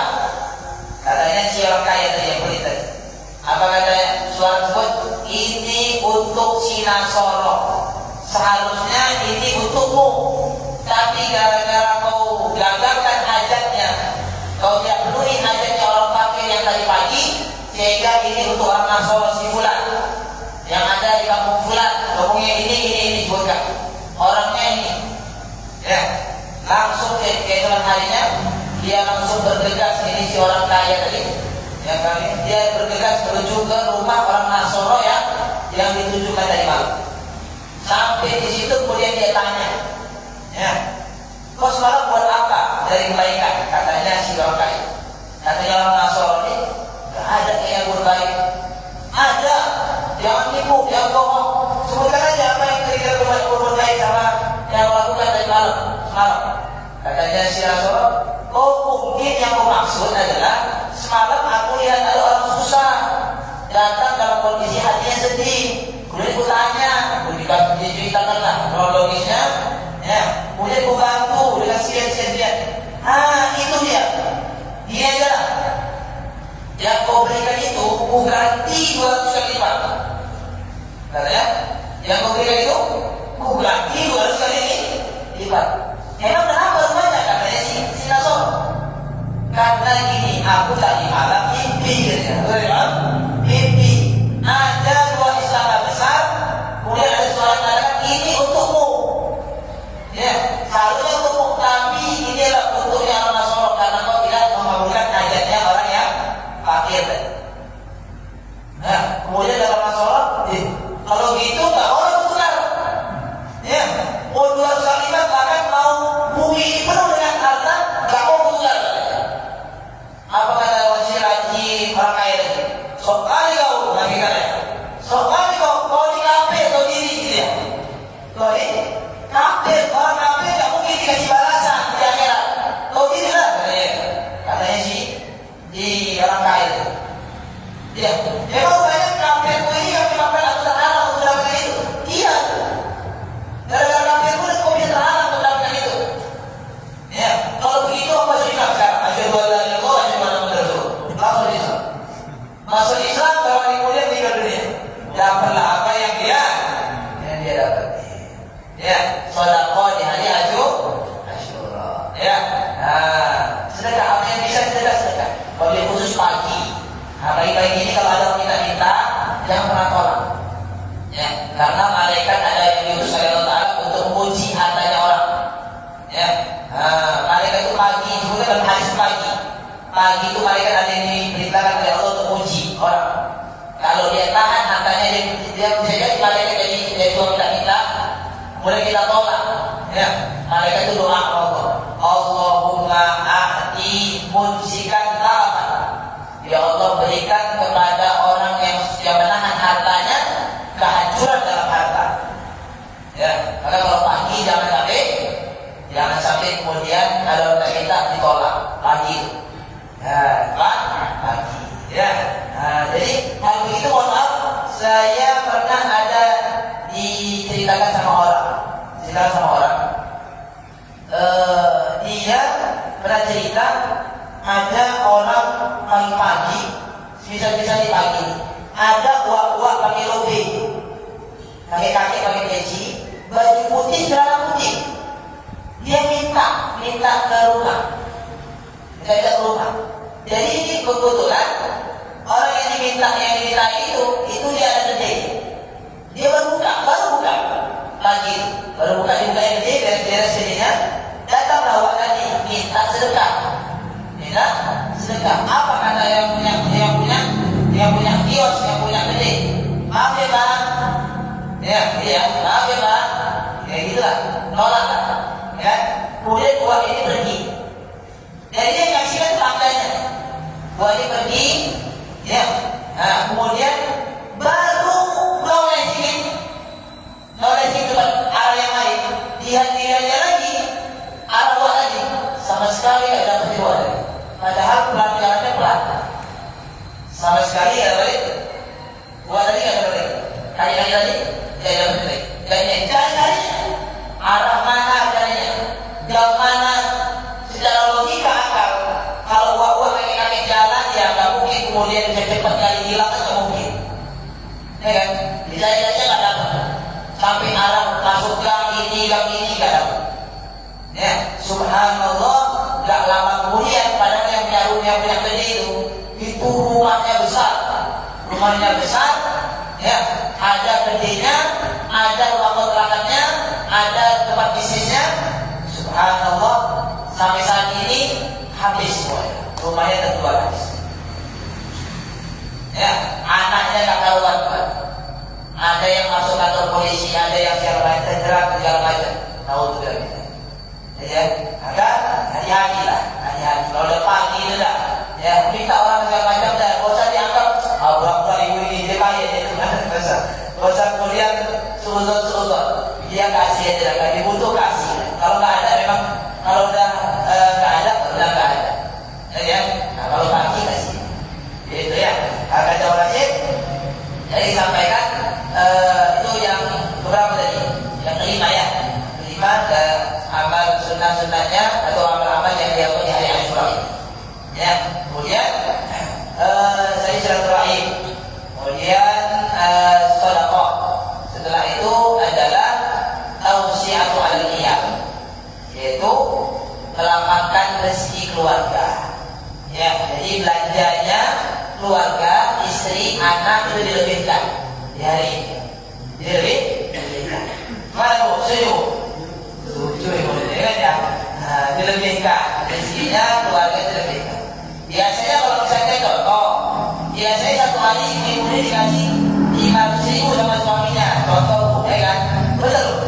Katanya si orang kaya tadi yang beli tadi. Apa katanya? Suara tersebut, ini untuk si Nasoro. Seharusnya ini untukmu. Tapi gara-gara kau gagalkan hajatnya, kau tidak penuhi hajatnya orang fakir yang tadi pagi, sehingga ini untuk orang Nasoro si Fulan yang ada di kampung Fulan. Kampungnya ini sebutkan. Orangnya ini. Ya. Langsung keesokan harinya dia langsung bergegas, ini si orang kaya tadi. Ya, dia bergegas menuju ke rumah orang Nasoro yang ditujukan tadi malam. Sampai di situ kemudian dia tanya, ya, kau semalam buat apa dari kebaikan? Katanya si orang kaya. Katanya orang Nasoro ini, gak ada yang berbaik. Ada, jangan tipu, jangan bohong. Sebutkan aja apa yang kita berbuat baik sama yang lakukan tadi malam. Katanya si Nasoro, oh mungkin yang kau maksud adalah semalam aku lihat ada orang susah datang dalam kondisi hatinya sedih. Kemudian aku tanya, aku diceritakanlah kronologisnya, ya. Kemudian aku bantu dengan sekian-sekian. Itu dia. Dia adalah yang kau berikan itu, aku ganti 200 kali lipat. Katanya, yang kau berikan itu, aku ganti 200 kali lipat. Emang kenapa rumahnya? Katanya si Nasor. Karena gini, aku tadi malam mimpi, mimpi ada 2 istana besar, kemudian ada suara mengatakan ini untukmu. Ya, seharusnya untukmu, tapi ini adalah untuk yang orang Nasoro karena kau tidak mengabulkan hajatnya orang yang fakir. Nah, kemudian dalam Nasoro, kalau gitu nggak orang benar. Ya, mau 2 kali bahkan mau bumi ini penuh dengan harta, nggak mau benar. Apa kata Wazir Haji orang kaya tadi? Sok kali kau, lagi katanya. Sok kali kau di kafe atau diri gitu ya. Kau ini kafe, orang kafe nggak mungkin dikasih balasan di akhirat. Kau diri lah katanya si di orang kaya itu. Ya, memang banyak kafe ini yang menyebabkan aku terhalang untuk mendapatkan itu. Iya. Gara-gara kafe pun kau bisa terhalang untuk mendapatkan itu. Ya, kalau begitu apa sih sekarang? Asyhadu an la ilaha illallah wa asyhadu anna Muhammadar Rasulullah. Masuk Islam kalau kemudian tinggal dunia. Dapatlah apa yang dia dapat. Ya, sedekah di hari Asyura. Ya. Sedekah apa yang bisa kita sedekah? Wabil khusus pagi. Nah, pagi-pagi ini kalau ada orang minta-minta, jangan pernah tolak. Ya, karena malaikat ada yang diutus oleh Allah Ta'ala untuk menguji hartanya orang. Ya, malaikat itu pagi, juga dalam hadis pagi. Pagi itu malaikat ada yang diperintahkan oleh Allah untuk menguji orang. Kalau dia tahan hartanya, dia bisa jadi malaikat jadi tua minta-minta, kemudian kita tolak. Ya, malaikat itu doa Allah. Allahumma a'ti munsikan talafan. Ya Allah, berikan kepada orang yang menahan hartanya kehancuran dalam harta. Ya, maka kalau pagi jangan sampai kemudian kalau kita ditolak pagi itu. Ya, pagi. Ya, jadi hal begitu mohon maaf, saya pernah ada diceritakan sama orang. Dia pernah cerita ada orang pagi-pagi, bisa-bisa di pagi, ada uak-uak pakai lobe, kakek-kakek pakai peci, baju putih, celana putih. Dia minta ke rumah, Jadi ini kebetulan orang yang diminta itu dia ada gede. Dia baru buka pagi, baru buka juga yang gede, beres-beres jadinya. Datang bawa tadi minta sedekah. Apa kata yang punya kios, yang punya gede? Maaf ya Bang. Maaf ya Bang. Ya gitulah, nolak kan. Ya. Kemudian uang ini pergi. Jadi dia kasihkan tandanya. Uang ini pergi. Ya. Nah, kemudian baru noleh sedikit ke arah yang lain. Dia lagi arah uang lagi. Sama sekali tidak dapat uang. Padahal jalannya pelan. Sama sekali ya baik. Buat tadi nggak ada baik. Kali-kali tadi ya dapat baik. Cari arah mana caranya? Jauh mana? Secara logika akal. Kalau uang kakek jalan ya nggak mungkin kemudian cepat kali hilang, nggak mungkin. Ya kan? Dicari-cari nggak dapat. Sampai arah masuk gang ini nggak dapat. Ya, subhanallah. Gak lama kemudian padahal yang punya gede itu rumahnya besar, ya, ada gedenya, ada ruang kontrakannya, ada tempat bisnisnya. Subhanallah, sampai saat ini habis semuanya, rumahnya terjual habis. Ya, anaknya gak karuan, ada yang masuk kantor polisi, ada yang segala macam, tahu tuh gitu. Ya, maka hati-hati. Kalau udah pagi itu dah, ya minta orang segala macam dah, gak usah dianggap pura-pura ibu ini dia kaya itu kan, gak usah kemudian suudon, dia kasih aja, kalau dibutuh kasih. Kalau nggak ada memang, kalau udah nggak ada. Ya, nah, kalau pagi kasih, itu ya. Kata orang jadi disampaikan itu yang berapa tadi? Yang kelima ya. Amal sunnah-sunnahnya atau amal-amal yang dilakukan di hari Asyura ini. Ya, kemudian saya silaturahim, kemudian sedekah. Setelah itu adalah tausiatu al-qiyam, yaitu melapangkan rezeki keluarga. Ya, jadi belanjanya keluarga, istri, anak itu dilebihkan di hari ini. Dilebihkan. Mana Bu? Setuju? Setuju ya. Dilebihkan rezekinya keluarga, dilebihkan. Biasanya kalau misalnya contoh, biasanya satu hari ibu ini dikasih 500.000 sama suaminya, contoh, ya kan? Betul?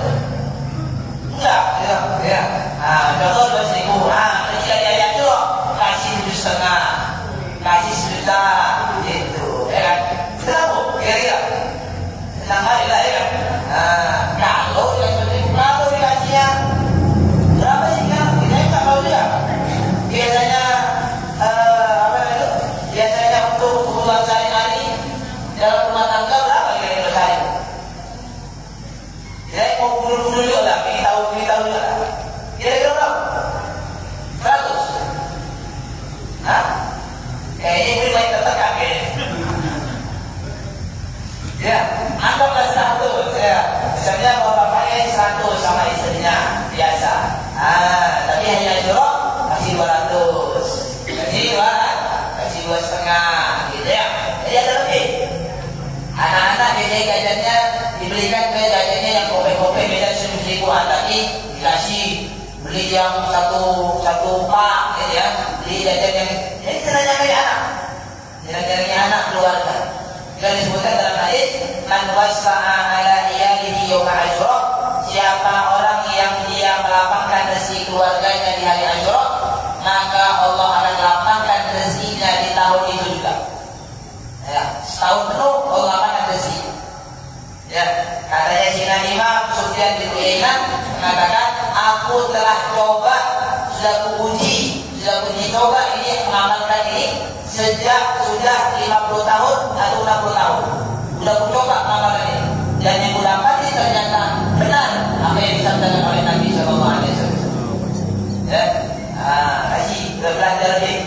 Enggak, ya. Nah, contoh 200.000. Ketika dia itu kasih 7,5, kasih 1 juta, gitu, ya kan? Senang Bu, kira-kira? Senang kali lah, ya kan? Kalau dikasihnya berapa sih kan? Kita nggak tahu juga. Biasanya biasanya untuk kebutuhan sehari-hari dalam rumah tangga berapa kira-kira sehari? Saya mau bunuh juga lah, ingin tahu juga lah. Kira-kira berapa? 100? Hah? Kayaknya ini main tertekan kayaknya. Ya, anggaplah 100 ya. Bisa dia jajannya dibelikan ke jajannya yang kopi-kopi beda 1.000, tapi dikasih beli yang satu pak gitu ya, beli jajan yang jadi jajan anak keluarga. Yang disebutkan dalam hadis, man wasa'a ala iyalihi yawma Asyura, siapa orang yang dia melapangkan rezeki keluarganya di hari Asyura, maka Allah akan lapangkan rezekinya di tahun itu juga. Ya, setahun penuh Allah akan rezeki. Ya, katanya Sina Imam Sufyan bin Uyainah mengatakan, aku telah coba, sudah kuuji coba ini mengamalkan ini sejak sudah 50 tahun atau 60 tahun. Sudah aku coba mengamalkan ini. Dan yang kudapati ternyata benar apa yang disampaikan oleh Nabi Sallallahu Alaihi Wasallam. Ya, kasih belajar lebih.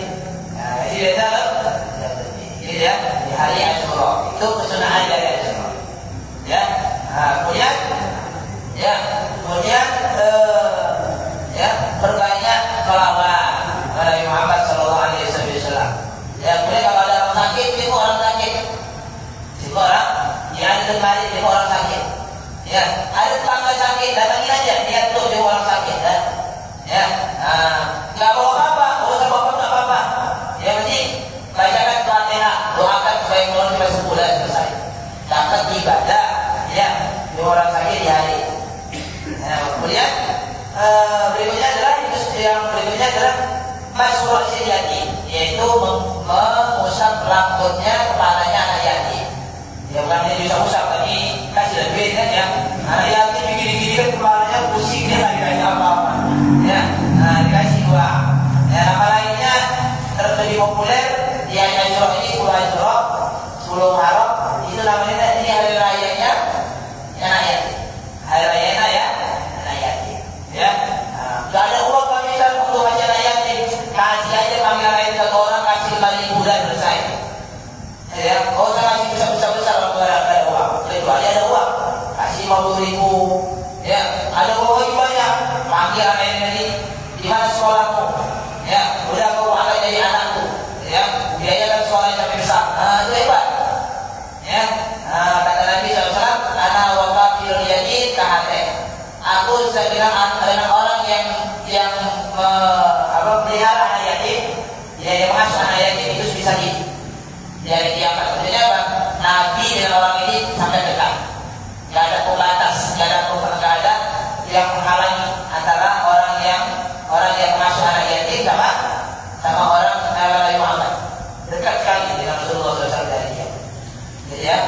Kasih belajar lebih. Ini dia di hari Asyura. Itu kesunahan dari Asyura. Ya, kemudian berbanyak selawat kepada Nabi Muhammad Sallallahu Alaihi Wasallam. Ya, kemudian kalau ada orang sakit, tengok orang sakit. Tengok orang yang ada tempat tengok orang sakit. Ya, ada tetangga sakit, datangin aja, lihat tuh tengok orang sakit. Ya, nggak bawa apa-apa, nggak bawa apa-apa. Yang penting bacakan Fatihah, doakan supaya menurut kita sebulan selesai. Dapat ibadah, ya, tengok orang sakit di hari. Kemudian berikutnya adalah Masyurah yatim, yaitu mengusap rambutnya kepalanya anak yatim. Ya, bukan dia bisa usap, tapi kasih duit kan ya. Anak yatim gini-gini kan kepalanya pusing, dia nggak dikasih apa-apa. Ya, dikasih uang. Ya, nama lainnya terlebih populer di hari Asyura ini 10 Asyura, 10 Muharram. Itu namanya ini hari rayanya anak yatim. Hari rayanya ya anak yatim. Ya, nggak ada uang kami untuk baca anak yatim. Kasih aja panggilan lain satu orang, kasih 5.000 dan selesai. Ya, kau usah kasih besar-besar kalau ada uang. Kecuali ada uang, kasih 50.000. Ya, ada uang lagi banyak. Panggil anak ini, di mana sekolahmu? Ya, udah kau angkat jadi anakku. Ya, biayakan sekolahnya sampai besar. Itu hebat. Ya, kata Nabi SAW, ana wa kafirul yatim kahate. Aku sedang dengan orang yang melihara anak yatim, yang mengasuh anak yatim itu bisa jadi kiamat. Maksudnya apa? Nabi dengan orang ini sampai dekat. Tidak ada pembatas, tidak ada yang menghalangi antara orang yang mengasuh anak yatim sama orang Nabi Muhammad. Dekat sekali dengan Rasulullah SAW dari dia. Jadi ya,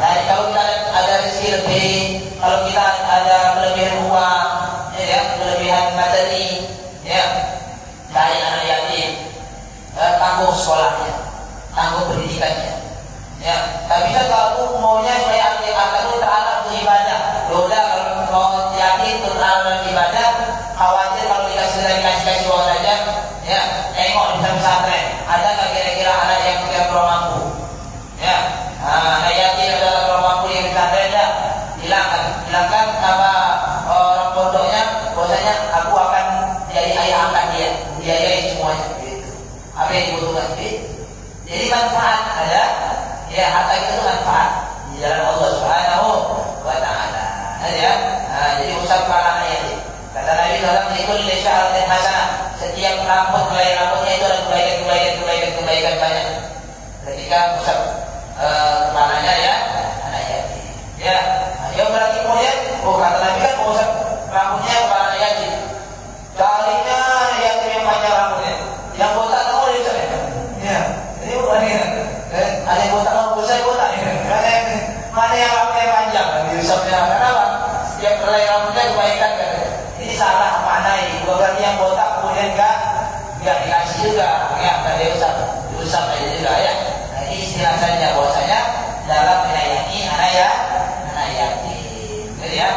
dari kalau kita ada rezeki lebih, kalau kita ada kelebihan uang, ya, kelebihan materi, ya, dari anak yatim, tanggung sekolahnya, tanggung pendidikannya. Ya, tapi kan kalau maunya supaya akan terarah untuk ibadah, udah kalau mau yatim terarah ibadah, khawatir kalau dikasih uang saja, ya, tengok di pesantren, ada nggak kira-kira anak yang kurang mampu, ya, anak yatim adalah kurang mampu yang pesantren, ya, hilangkan sama orang pondoknya, bahwasanya aku akan jadi ayah angkat dia, biayai semuanya, gitu. Apa yang dibutuhkan, jadi manfaat ada, ya, harta itu manfaat di jalan Allah Subhanahu wa Ta'ala. Ya, jadi usap kepala anak yatim. Kata Nabi SAW, ikut lisya'atin hasanah. Setiap helai rambutnya itu ada kebaikan banyak. Ketika usap kepalanya, ya, anak yatim. Ya, yang berarti kemudian, kata Nabi kan usap rambutnya kepala anak yatim. Kalinya anak yatim yang panjang rambutnya, yang botak tahu dia usap. Ya, ini bukan ya. Ada yang botak mau saya botak ya. Mana yang rambutnya panjang diusapnya? Kenapa? Setiap helai rambutnya kebaikan kan. Ini salah mana ini? Berarti yang botak kemudian enggak dikasih juga, ya, enggak diusap aja juga ya. Nah, ini istilah saja bahwasanya dalam menyayangi anak yatim. Jadi ya,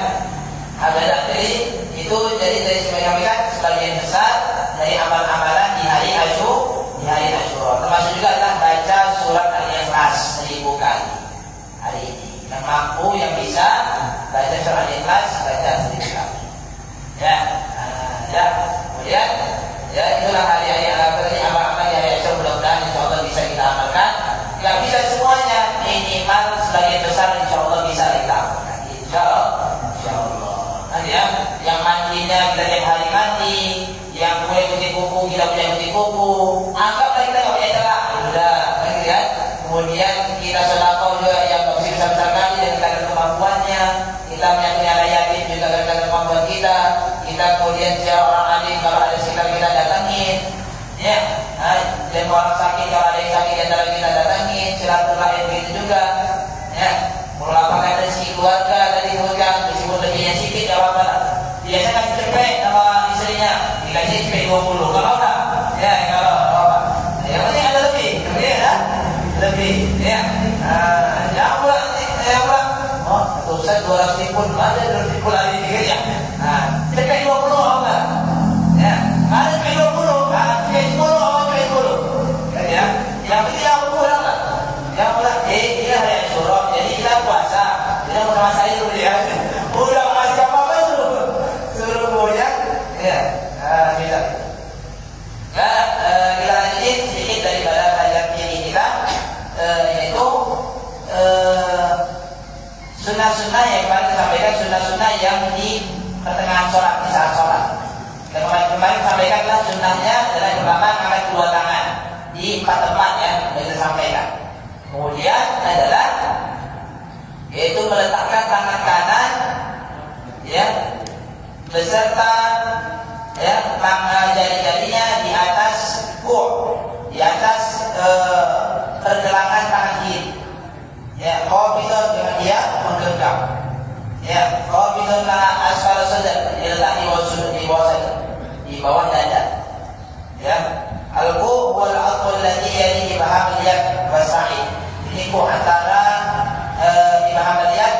jadi itu jadi dari sebagian besar dari amal-amalan di hari Asyura. Termasuk juga adalah baca surat Al-Ikhlas 1000 kali hari ini. Yang mampu, yang bisa baca surat Al-Ikhlas, baca 1000 kali. Ya, kemudian ya itulah hari-hari amal-amal di hari Asyura, mudah-mudahan insyaallah bisa kita amalkan. Gak bisa semuanya, minimal sebagian besar insyaallah kemudian ziarah orang alim kalau ada sekitar kita datangin, ya. Dan orang sakit kalau ada yang sakit di antara kita datangin, silaturahim begitu juga, ya. Melapangkan rezeki keluarga tadi disebutkan, meskipun lebihnya sedikit ya apa? Biasanya kan cepet sama istrinya, dikasih cepet 20, kalau enggak, ya kalau apa? Yang penting ada lebih, kemudian ada lebih, ya. Jangan pula oh, Ustaz 200 pun ada 200 pun ada di ya. Cepet 20 apa? Ya, ada cepet 20, cepet 10 apa cepet 10. Ya, yang penting yang kurang lah. Yang kurang, ini hari Asyura, jadi kita puasa. Kita bersama saya dulu ya. Udah masih apa suruh boleh ya. Bisa. Nah, kita lanjutin sedikit daripada kajian ini kita, yaitu sunnah-sunnah yang kemarin disampaikan, sunnah-sunnah yang di pertengahan sholat, di saat sholat. Kemarin sampaikanlah sunnahnya adalah yang pertama angkat kedua tangan di 4 tempat ya, yang kita sampaikan. Kemudian adalah yaitu meletakkan tangan kanan ya beserta ya jari-jarinya di atas di atas pergelangan tangan kiri. Ya, qabidun dengan dia menggenggam. Ya, qabidun la asfal sadr, diletak di bawah dada. Ya, al-qu wal 'adl alladhi yalihi baham al-yad wa sa'id. Ini ku antara di baham al-yad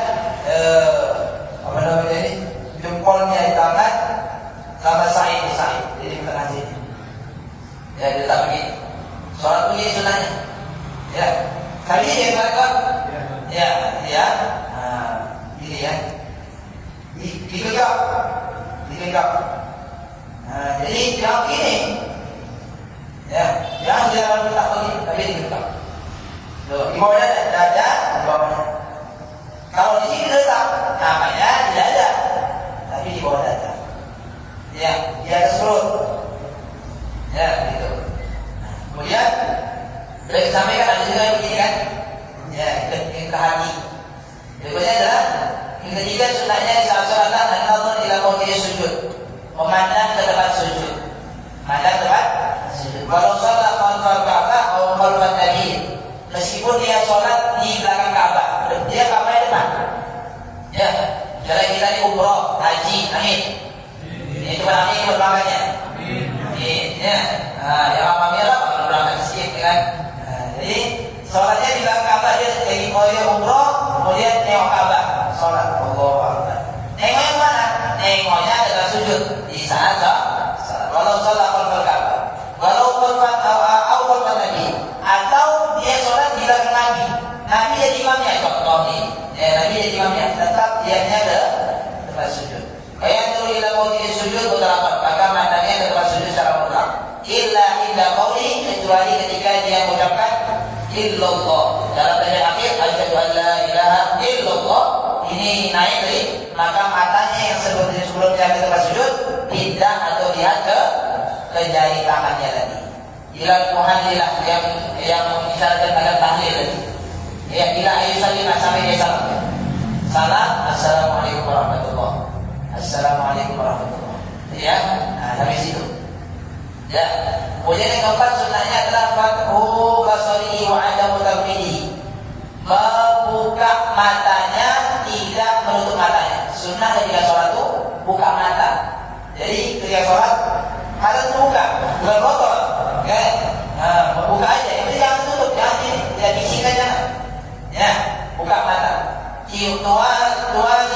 apa namanya ini? Jempolnya di tangan sama sa'id di sa'id. Jadi di tengah sini. Ya, diletak begini. Salat begini sunahnya. Ya. Kali ini kan ya, ini ya, digenggam. Jadi jangan ini, ya, jangan letak begini, tapi digenggam. Di bawah dada, di bawahnya. Kalau di sini letak, namanya di dada, tapi di bawah dada. Ya, di atas perut. Ya, gitu. Kemudian sudah disampaikan ada juga yang begini kan, ya ke hati. Berikutnya adalah yang ketiga sunahnya di saat sholat an-nazar ila mawdi'i sujud, memandang ke tempat sujud, memandang tempat sujud. Walau sholat khalfal Ka'bah atau khalfal Nabi, meskipun dia sholat di belakang Ka'bah, dia Ka'bah depan. Ya, misalnya kita di umroh, haji, amin. Ini cuma amin belakangnya. Ya, yang amalnya kalau belakang sedikit kan. Jadi sholatnya di belakang Ka'bah, dia lagi umroh, kemudian nengok Ka'bah, sholat. Allahu Akbar. Nengoknya mana? Nengoknya adalah sujud di saat sholat. Walau sholat khalfal Ka'bah, walau khalfal Nabi, atau dia sholat di belakang Nabi. Nabi jadi imamnya, contoh nih. Ya, Nabi jadi imamnya, tetap dianya ke tempat sujud. Kayak dulu ila mawdi'i sujud mutlaqan, maka mandangnya ke tempat sujud secara mutlak. Illa qauli, kecuali ketika dia mengucapkan illallah dalam bagian akhir asyhadu an la ilaha illallah, ini naik dari maka matanya yang sebelumnya ke tempat sujud pindah atau lihat ke jari tangannya tadi. Ila muhadilah yang mengisyaratkan akan tahlil tadi. Ya, ila ayusallimah sampai dia salam. Salam, assalamualaikum warahmatullahi. Assalamualaikum warahmatullahi. Ya, habis itu. Ya, kemudian yang keempat sunnahnya adalah fathu basarihi wa adamu tarmidihi, membuka matanya, tidak menutup matanya. Sunnah ketika sholat itu buka mata. Jadi ketika sholat mata terbuka, bukan kotor, ya. Membuka aja, yang penting jangan tutup, jangan ini, tidak bisikan jangan. Ya, buka mata. Tuan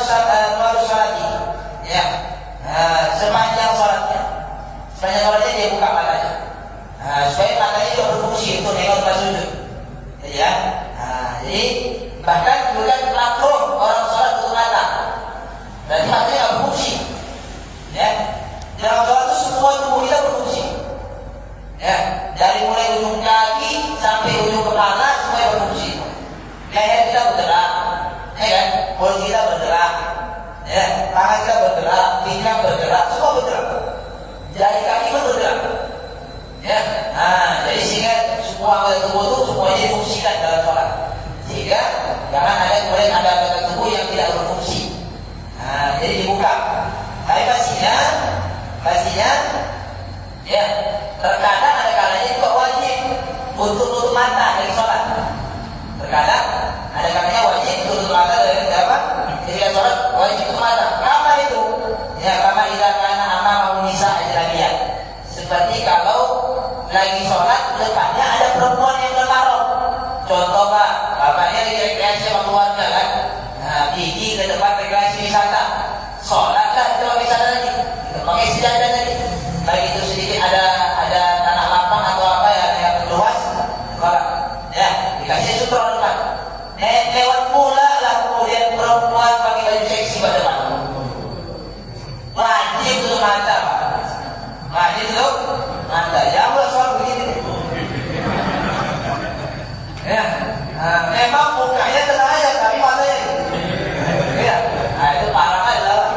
sholati, ya. Sepanjang sholatnya. Sepanjang sholatnya dia buka matanya, supaya matanya juga berfungsi untuk nengok tempat sujud. Ya, jadi bahkan bukan makruh orang sholat tutup mata, berarti matanya nggak berfungsi. Ya, dalam sholat itu semua tubuh kita berfungsi. Ya, dari mulai ujung kaki sampai ujung kepala semua berfungsi. Leher kita bergerak, ya kan? Mulut kita bergerak, ya, tangan kita bergerak, pinggang bergerak, semua bergerak. Jari kaki pun bergerak. Ya, jadi sehingga semua anggota tubuh itu semuanya difungsikan dalam sholat. Sehingga jangan ada kemudian ada anggota tubuh yang tidak berfungsi. Jadi dibuka. Tapi pastinya untuk tutup mata dari sholat. Terkadang ada katanya wajib tutup mata dari apa? Ketika sholat wajib tutup mata. Kapan itu? Ya, kama idza kana amama nisa ajnabiyah. Seperti kalau lagi sholat depannya ada perempuan yang bermahram. Contoh Pak, bapaknya lagi rekreasi sama keluarga kan. Nah, pergi ke tempat rekreasi wisata. Sholatlah di tempat wisata tadi. Pakai sejadah tadi. Baik itu sedikit ada tanah lapang atau apa ya yang luas. Ya, dikasih sutra depan. Lewat pula lah kemudian perempuan pakai baju seksi pada depan. Wajib tutup mata Pak. Wajib tutup mata. Jangan boleh sholat begini. Ya, memang mukanya tenang aja, tapi matanya ya, itu parah adalah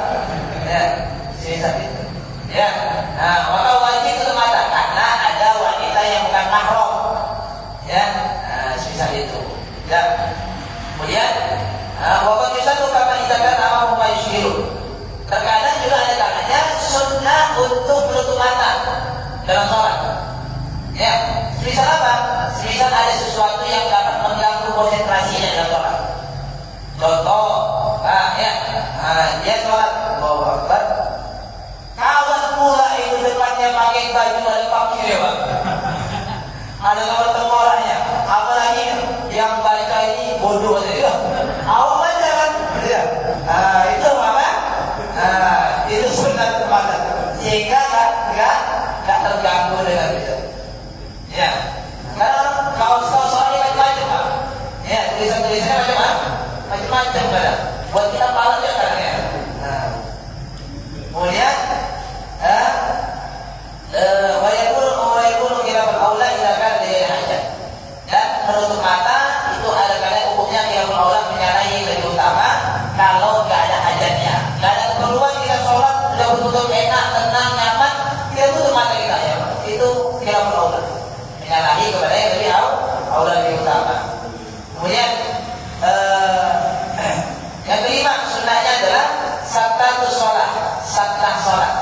ya, sisa itu. Ya, maka wajib tutup mata karena ada wanita yang bukan mahram. Ya, sisa itu. Ya, kemudian waktu kita tuh kama itakan nama mumayyiru. Terkadang juga ada kalanya sunnah untuk menutup mata dalam sholat. Ya, semisal apa? Semisal ada sesuatu yang dapat mengganggu konsentrasinya dalam sholat. Contoh, dia sholat, Allahu Akbar. Kawan pula itu depannya pakai baju ada pakai ya Pak. Ada kawan tengkoraknya. Apalagi yang baca ini bodoh saja. Awak baca kan? Ya. Itu apa? Itu sunnah terbatas. Sehingga nggak terganggu dengan itu. Ya, karena kaos-kaos soalnya macam-macam Pak. Ya, tulisan-tulisannya macam-macam kan. Buat kita paham ya kan ya. Kemudian, wa yakunu khilafal aula idza kana li hajat. Dan menutup mata itu ada kalanya hukumnya khilafal aula menyalahi lebih utama kalau nggak ada hajatnya. Nggak ada keperluan kita sholat sudah betul-betul enak, tenang, nyaman, kita tutup mata kita ya Pak. Itu khilafal aula. Menyalahi kepada yang lebih aula lebih utama. Kemudian yang kelima sunnahnya adalah saktatus sholat, saktah sholat.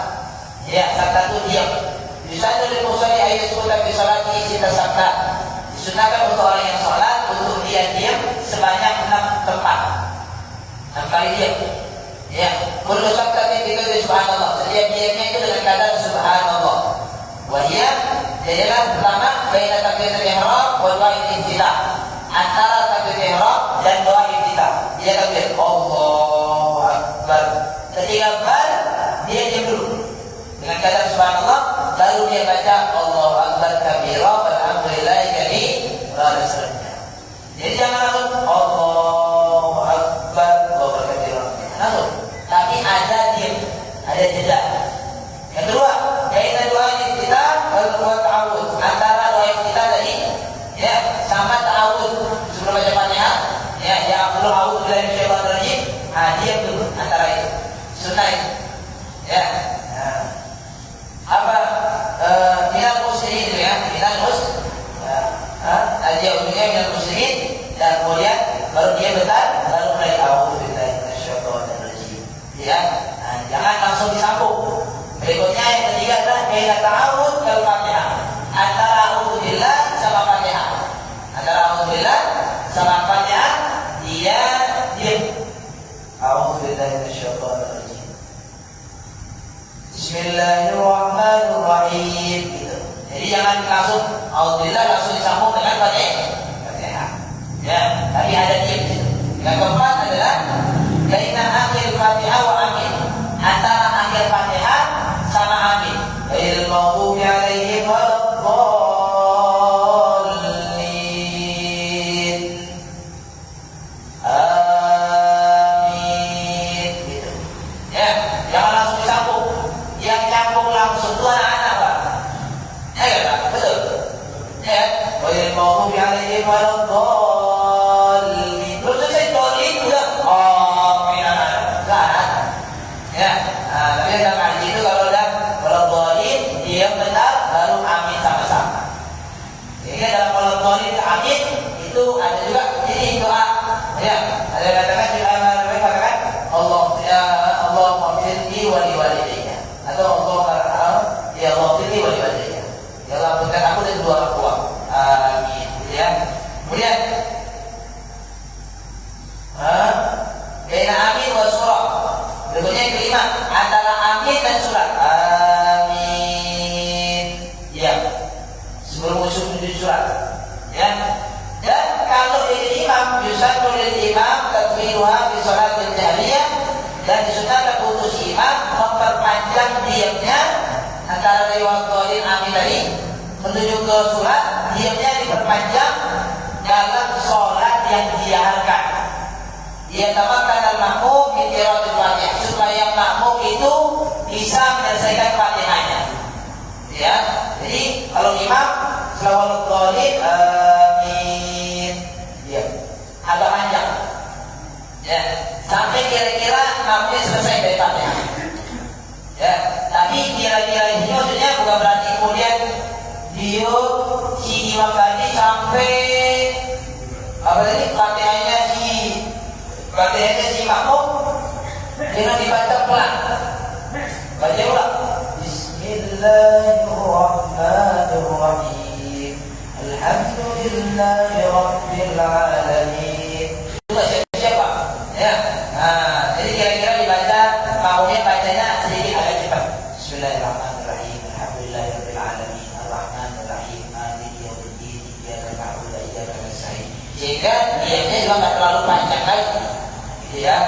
Ya, saktatu diam. Yusadu lil musalli ayat sunnah di sholat isi sakta. Disunahkan untuk orang yang sholat untuk dia diam sebanyak 6 tempat. 6 kali diam. Ya, kullu saktatin bi subhanallah. Setiap diamnya itu dengan kata subhanallah. Wahia jadilah pertama baina takbiratul ihram wa du'aul iftitah. Antara takbiratul ihram dan doa iftitah. Dia takbir Allahu Akbar. Ketika bar dia diam dulu. Dengan kata subhanallah baru dia baca Allahu Akbar kabira walhamdulillahi katsira dan seterusnya. Jadi jangan langsung Allahu Akbar Allahu kabira. Langsung. Tapi ada diam, ada jeda. Yang kedua, baina doa iftitah wal ta'awudz. Antara doa iftitah tadi ya sama ta'awudz sebelum baca Fatihah ya belum a'udzu billahi minasyaitonir rajim. Diam dulu antara itu. Sunnah itu. Ya. Apa minal muslimin ya, minal dia ujungnya minal muslimin dan kemudian baru dia bentar baru mulai a'udzu billahi minasyaitonir rajim. Ya. Jangan langsung disambung. Berikutnya yang ketiga adalah baina ta'awudz wal Fatihah. Antara a'udzu billah sama Fatihah. Antara a'udzu billah sama Fatihah dia diam. A'udzu billahi minasyaitonir rajim. Bismillahirrahmanirrahim. Gitu. Jadi jangan langsung a'udzu billah langsung disambung dengan Fatihah. Ya, tapi ada diam gitu. Yang keempat adalah baina akhir Fatihah wa amin. Antara akhir Fatihah sama amin. Ghairil maghdubi 'alaihim waladdallin. Amin. Gitu. Ya, jangan langsung disambung. Yang campur langsung itu anak-anak Pak. Ya kan Pak? Betul. Ya. Ghairil maghdubi 'alaihim waladdallin. Belum selesai dolin udah amin. Enggak. Ya. Tapi dalam ngaji itu kalau udah waladdallin dia benar baru amin sama-sama. Jadi dalam waladdallin amin itu ada juga ini doa. Ya, ada yang katakan juga katakan Allahumma firli wa liwalidayya atau Allahumma ya Allah firli wa liwalidayya. Ya Allah ampunkan aku dan dua orang tua. Amin. Kemudian baina amin wa surah. Berikutnya yang kelima, antara amin dan surat. Amin. Ya. Sebelum usul menuju surat. Ya. Dan kalau jadi imam, yusallu lil imam takbiruha fi sholatil jahriyah, dan disunahkan untuk si imam memperpanjang diamnya antara riwayat qalin amin tadi menuju ke surat, diamnya diperpanjang dalam sholat yang dijaharkan. Dia tambahkan al-makmum min qiraatil Fatihah, supaya makmum itu bisa menyelesaikan Fatihahnya. Ya. Jadi kalau imam selawat qalin amin, ya, agak panjang. Ya, sampai kira-kira makmumnya selesai dari Fatihah. Ya, tapi kira-kira ini maksudnya bukan berarti kemudian dia si imam tadi sampai apa tadi Fatihahnya si makmum dengan dibaca pelan. Baca ulang. Bismillahirrahmanirrahim. Alhamdulillahi rabbil alamin. Itu siapa? Ya. Nah, jadi kira-kira dibaca makmumnya bacanya sedikit agak cepat. Bismillahirrahmanirrahim. Alhamdulillahi rabbil alamin. Arrahmanirrahim. Maliki yaumiddin. Iyyaka na'budu wa iyyaka nasta'in. Sehingga diamnya juga enggak terlalu panjang lagi. Ya,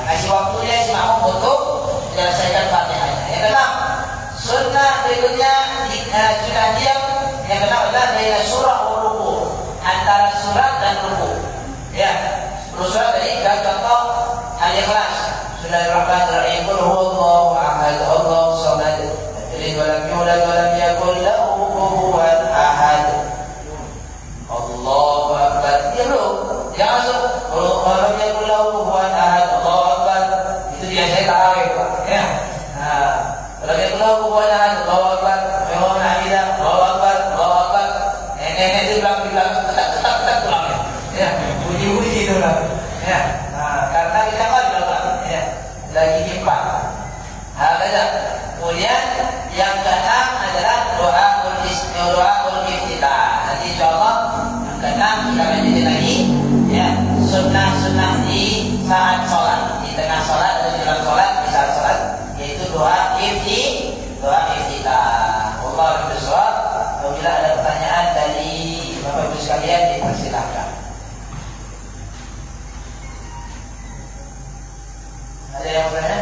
kasih waktunya si makmum untuk menyelesaikan Fatihahnya. Yang keenam, sunnah berikutnya sunnah diam yang keenam adalah baina surah wa ruku', antara surat dan ruku'. Ya, surat tadi kita contoh Al-Ikhlas. Bismillahirrahmanirrahim. Qul huwallahu ahad, Allahu samad, lam yalid wa lam yulad wa lam yakul lahu kufuwan ahad. Allahu akbar. Dia belum. Dia masuk. Kalau dia pulau kufuwan ahad, Allahu akbar. Itu biasanya tarawih, ya. Nah, kalau dia pulau kufuwan ahad, Allahu akbar. Memang hamidah, Allahu akbar, Allahu akbar. Nenek itu bilang tetap tulangnya. Ya, bunyi-bunyi itu lah. Ya. Nah, karena kita kan bilang, ya, lagi nyimpan. Ada. Kemudian yang keenam adalah doaul iftitah. Nanti insyaallah yang keenam kita lanjutin lagi. Ya, sunnah-sunnah di saat sholat, di tengah sholat atau di dalam sholat, di saat sholat, yaitu doa iftitah. Wallahu a'lam. Apabila ada pertanyaan dari Bapak Ibu sekalian, dipersilakan. Ada yang bertanya?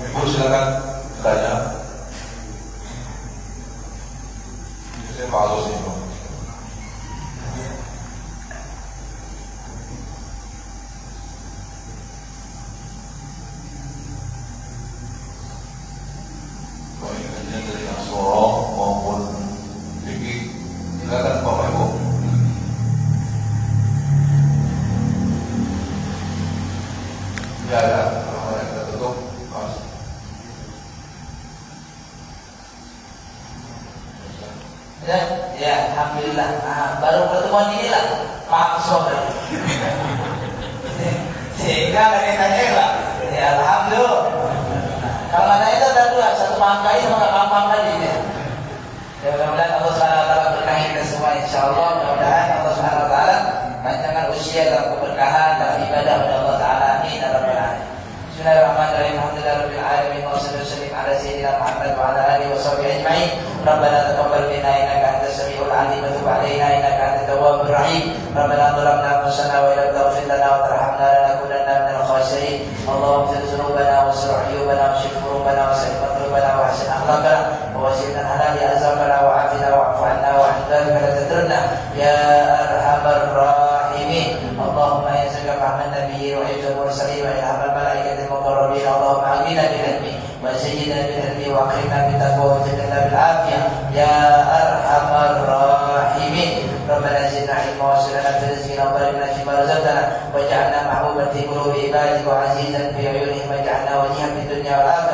Ibu silakan bertanya. Saya Pak Alos ini. Maupun tinggi, silakan Bapak Ibu. Ya, kalau kita tutup, Mas. Ya, alhamdulillah. Baru pertemuan inilah paham semua. Sehingga kalian tanya lah. Ya, alhamdulillah. Kalau ada itu ada dua, satu paham kali sama nggak paham kali ini. Ya, mudah-mudahan Allah Subhanahu Wa Taala berkahi kita semua, insyaallah. Mudah-mudahan Allah Subhanahu Wa Taala panjangkan usia dalam keberkahan dalam ibadah kepada Allah Taala. Amin ya rabbal alamin. Bismillahirrahmanirrahim. Alhamdulillahirabbil alamin. Wassalatu wassalamu ala sayyidina Muhammad wa ala alihi washabihi ajma'in. Rabbana taqabbal minna innaka antas samiul alim wa tub alaina innaka antat tawwabur rahim. Rabbana zalamna anfusana wa illam taghfir lana wa tarhamna lanakunanna minal khasirin. Allahumma ighfir dhunubana wa sir uyubana wa shif qulubana wa salim qulubana wa hasin akhlaqana wa wasilna halal ya azabana wa afina wa afu anna wa ahdaka la tadruna ya arhamar rahimin. Allahumma ya zakka nabiyyi wa hifdzal mursalin wa ilhamul malaikatil muqarrabin. Allahumma aghina bil ilmi wa sayyidina bil ilmi wa akrimna bit taqwa wa jannina bil afiyah ya arhamar rahimin. Rabbana zidna ilma wa salana fi rizqina wa barik fi ma razaqtana waj'alna mahbuban fi qulubi ibadika wa azizan fi uyunihim waj'alna wajhan fid dunya wal akhirah